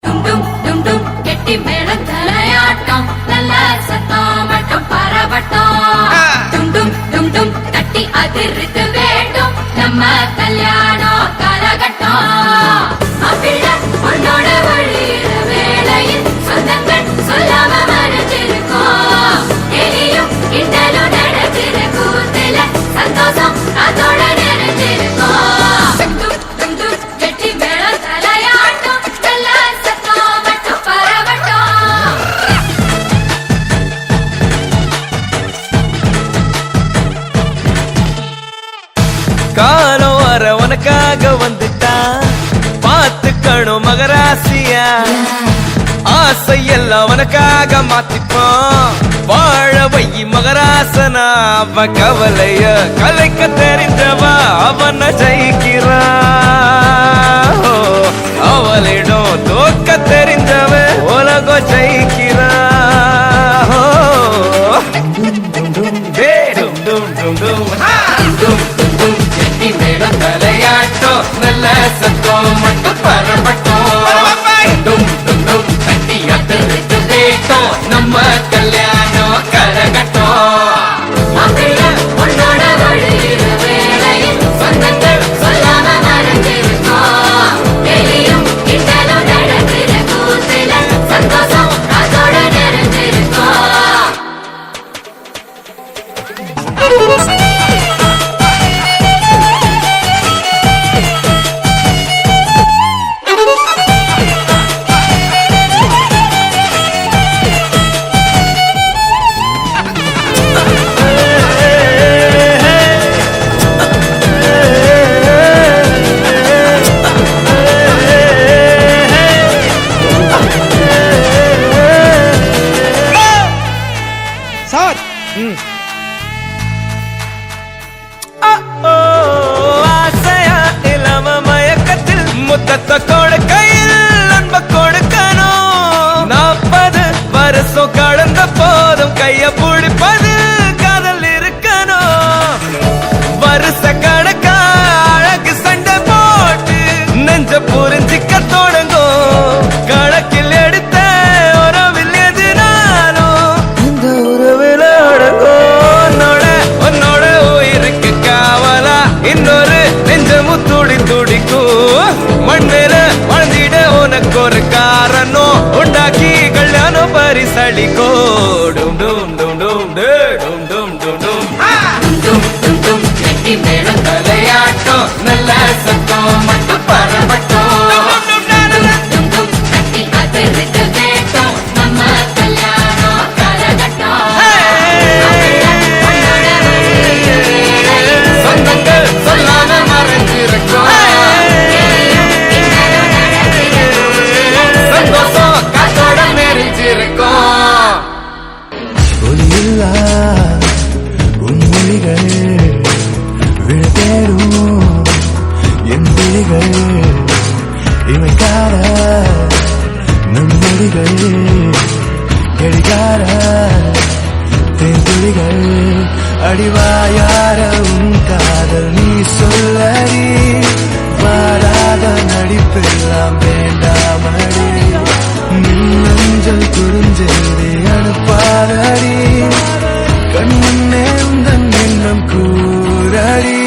டும் டும் டும் கெட்டி மேளம் தலையாட்டம் நல்ல சத்தம் மட்டும் பரவட்டம் டும் டும் டும் டும் தட்டி அதிர்த்து வேண்டும் நம்ம கல்யாணம் காலகட்டம் மாப்பிள்ள உன்னோட வழியிற வேளையில் சொந்தங்கள் சொல்லாம மறைஞ்சிருக்கோம் எலியும் கிண்டலும் நடக்கிற கூத்துல சந்தோஷம் அதோட நிறைஞ்சிருக்கோம் டும் டும் டும் கெட்டி மேளம் தலையாட்டம் நல்ல சத்தம் மட்டும் பரவட்டம் காலம் வர உனக்காக வந்துட்டான் பார்த்துக்கணும் மகராசியா ஆசை எல்லாம் உனக்காக மாத்திப்போம் வாழ வை மகராசனா அவ கவலைய கலைக்க தெரிஞ்சவா அவனை ஜெயிக்கிறா அவளிடம் தோக்க தெரிஞ்சவ உலகம் ஜெயிக்கிறா டும் டும் டும் டும் ஹா! கெட்டி மேளம் தலையாட்டம் நல்ல சத்தம் மட்டும் பரப்பட்டும் டும் டும் டும் கட்டி அத்திருக்கு தேட்டம் நம்ம கல்யாணம் கரகட்டம் மாப்பிள்ள உன்னோட வழியிற வேளையில் சொந்தங்கள் சொல்லாம மறைஞ்சிருக்கோம் எலியும் கிண்டலும் நடக்கிற கூத்துல சந்தோஷம் அதோட நிறைஞ்சிருக்கோம் வருஷ கணக்கா அழகு சண்டை போட்டு நெஞ்ச புரிஞ்சிக்க தொடங்கும் கணக்கில் எடுத்த உறவில் எதுனாலும் இந்த உறவில் அடங்கும் உன்னோட உயிருக்கு காவலா இன்னொரு நெஞ்சமும் துடி துடிக்கும் மண் மேல வாழ்ந்திட உனக்கு ஒரு காரணம் உண்டாக்கி கல்யாணம் பரிசளிக்கோ டும் டும் டும் டும் டும் டும் டும் டும் டும் டும் டும் கெட்டி மேளம் தலையாட்டம் நல்ல சத்தம் மட்டும் பரவட்டும் சொந்தங்கள் சொல்லாம மறைஞ்சிருக்கும் சந்தோஷம் காத்தோட மெரிஞ்சிருக்கும் ஒளியில்லா உன்மொழிகள் விழுதேடும் என் விழிகள் இமைக்கார நம் மொழிகள் கடிகார தேன்துளிகள் அடிவாயார உன் காதல் நீ சொல்லடி வாராத நடிப்பெல்லாம் வேண்டாமடி மின்னஞ்சல் குறிஞ்செய்தி அனுப்பாதடி கண்முன்னே உந்தன் எண்ணம் கூறடி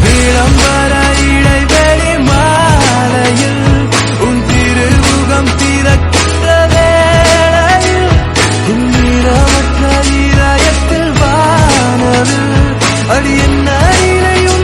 விளம்பர இடைவெளி மாலையில் உன் திருமுகம் திறக்கிற வேளையில் உன்னிடமற்ற இதயத்தில் வானவில் அடி என்ன இலையும்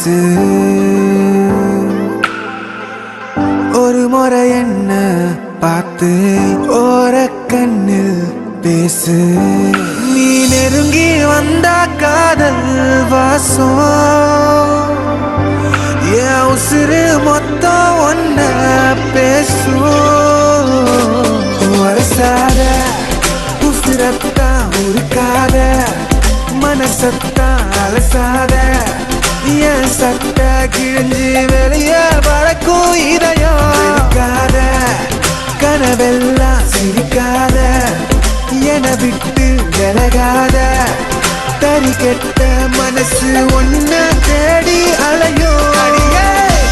பேசு ஒரு முறை என்ன பார்த்து ஓரக்கண்ணில் பேசு நீ நெருங்கி வந்தா காதல் வாசம் என் உசுறு மொத்தம் ஒன்ன பேசும் வரசாத உசுரத்தான் உருக்காத மனசத்தான் அலசாத என் சட்ட கிழிஞ்சு வெளியே பறக்கும் இதயம் இருக்காத கனவெல்லாம் சிரிக்காத என விட்டு விலகாத தறி கெட்ட மனசு ஒன்ன தேடி அலையும் அடியே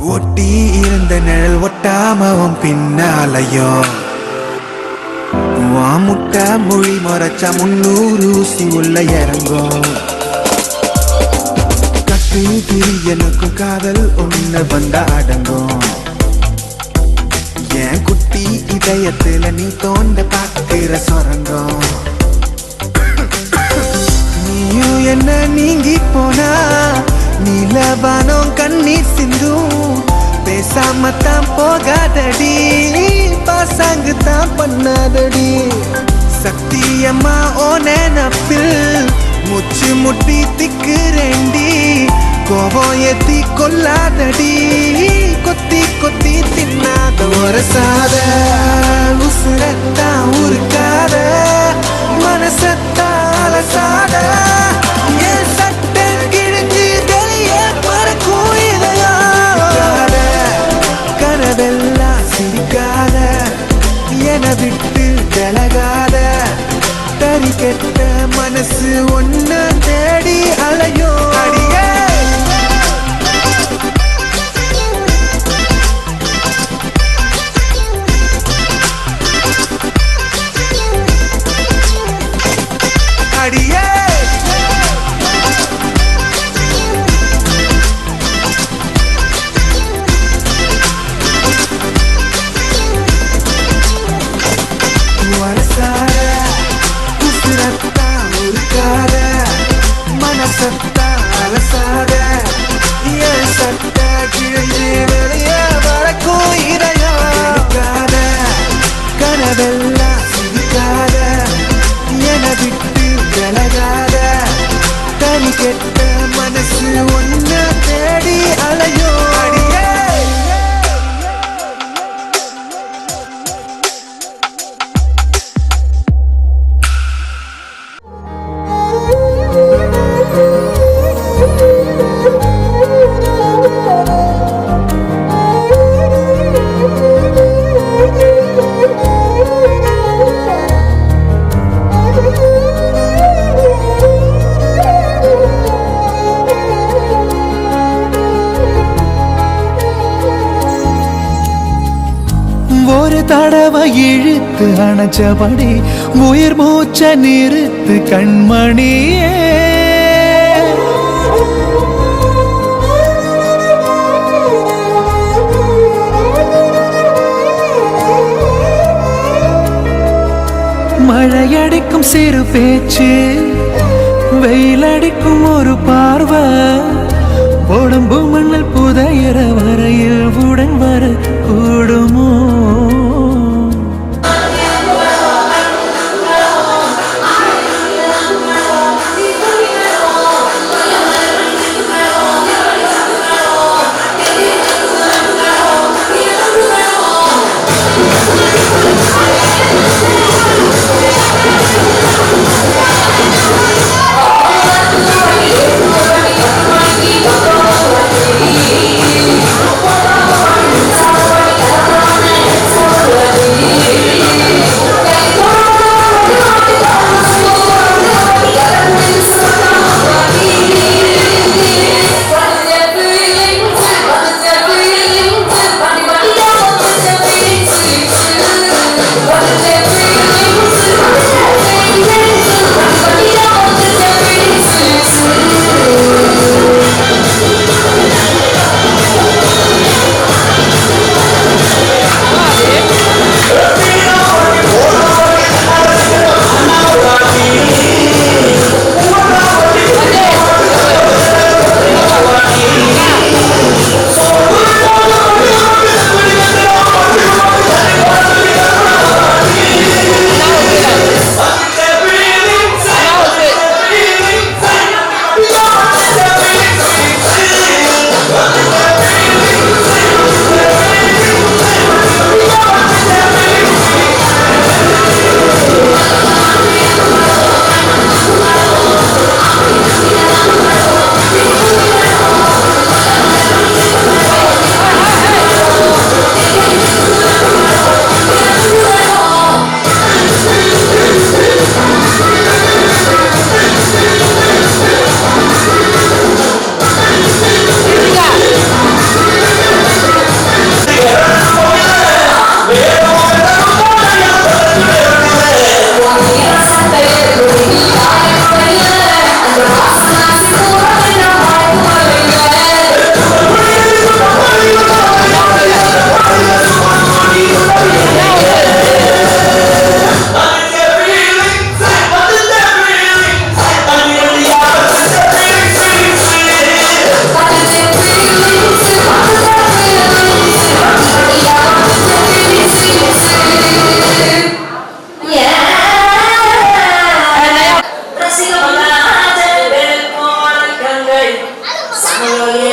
ஒட்டி இருந்த நிழல் ஒட்டாமவும் பின்னாலையோ முட்டை மொழி மறைச்சா 300 ஊசி உள்ள இறங்கும் கட்டு திரியனுக்கும் காதல் ஒண்ணு வந்த அடங்கும் என் குட்டி இதயத்துல நீ தோண்ட பார்க்கிற சொரங்கம் நீயும் என்ன நீங்கி போனா நீலவானம் கண்ணீர் சிந்தும் பேசாமத்தான் போகாதடி பாசாங்கு தான் பண்ணாதடி சத்தியம்மா ஓ நினப்பில் முச்சு முட்டி திக்குறேண்டி கோபம் ஏத்தி கொல்லாதடி கொத்தி கொத்தி தின்னாத ஒரசாத உசுரத்தான் உருக்காத மனசத்தான் அலசாத என் சட்டை கிழிஞ்சு வெளியே பறக்கும் இதயம் கனவெல்லாம் சிரிக்காத என விட்டு விலகாத தறி கெட்ட மனசு ஒன்ன தேடி அலையும் அடியே அடியே வரசாத உசுரத்தான் உருக்காத மனசத்தா அலசாத என் சட்ட கிழிஞ்சு வெளியே வரக்கும் இதயம் இருக்காத கனவெல்லாம் சிரிக்காத என விட்டு விலகாத தனி கெட்ட மனசு ஒன்ன தேடி அலையும் அடியே ஒரு தடவை இழுத்து அணைச்சபடி உயிர் மூச்ச நிறுத்து கண்மணியே மழையடிக்கும் சிறு பேச்சு வெயிலடிக்கும் ஒரு பார்வை உடம்பு மண்ணில் புதையிற வரையில் உடன் வர கூடுமோ आज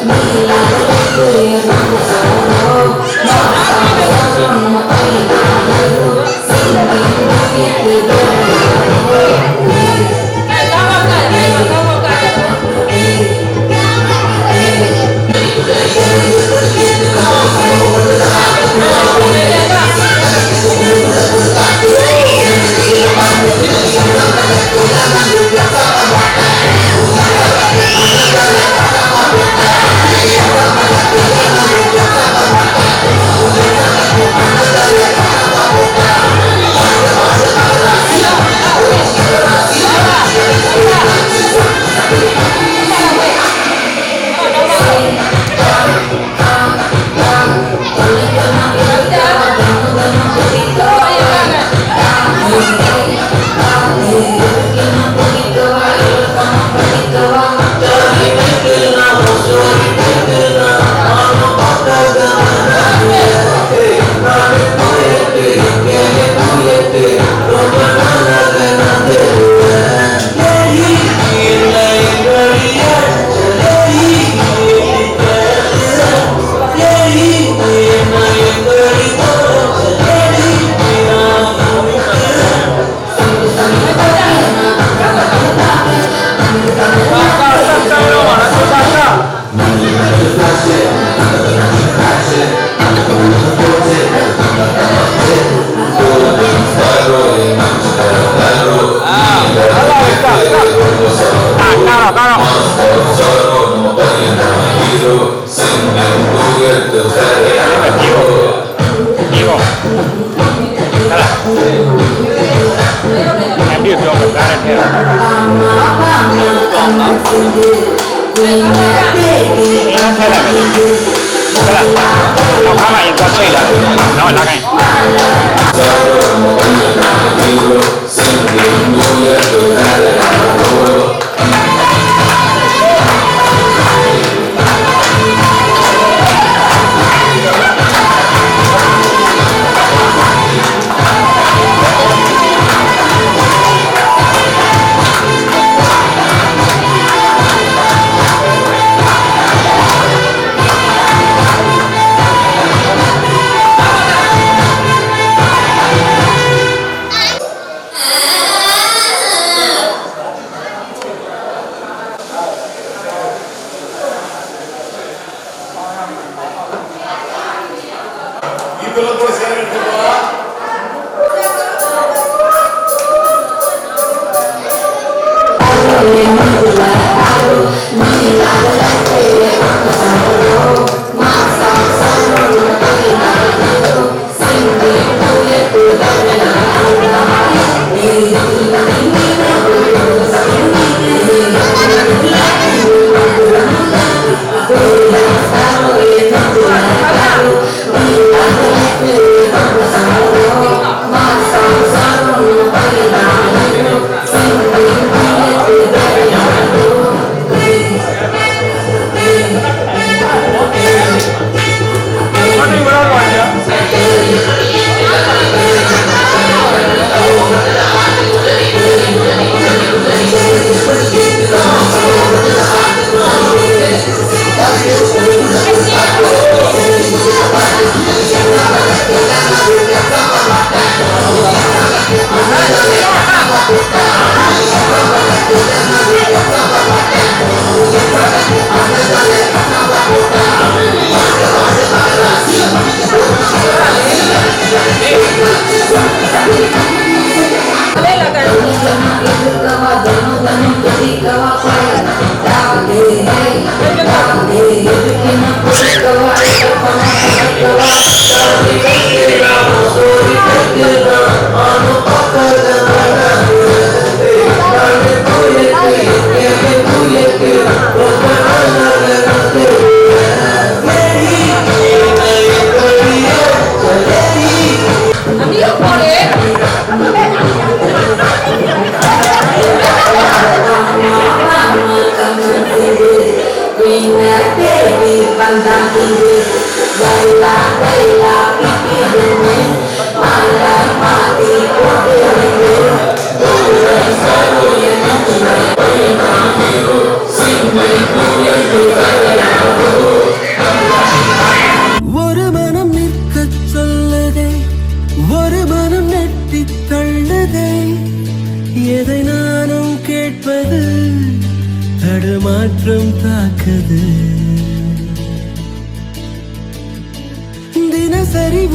Sing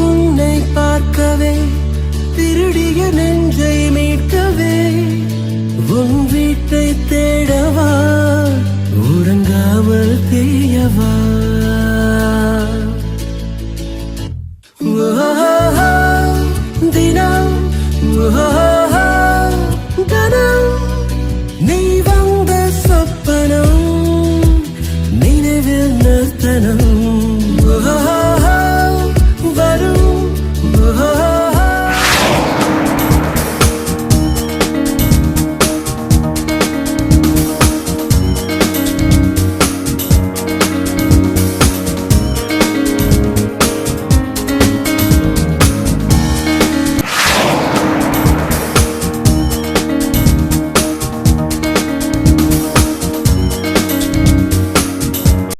உன்னை பார்க்கவே திருடிய நெஞ்சை மீட்கவே உன் வீட்டை தேடவா உறங்காமல் தேயவா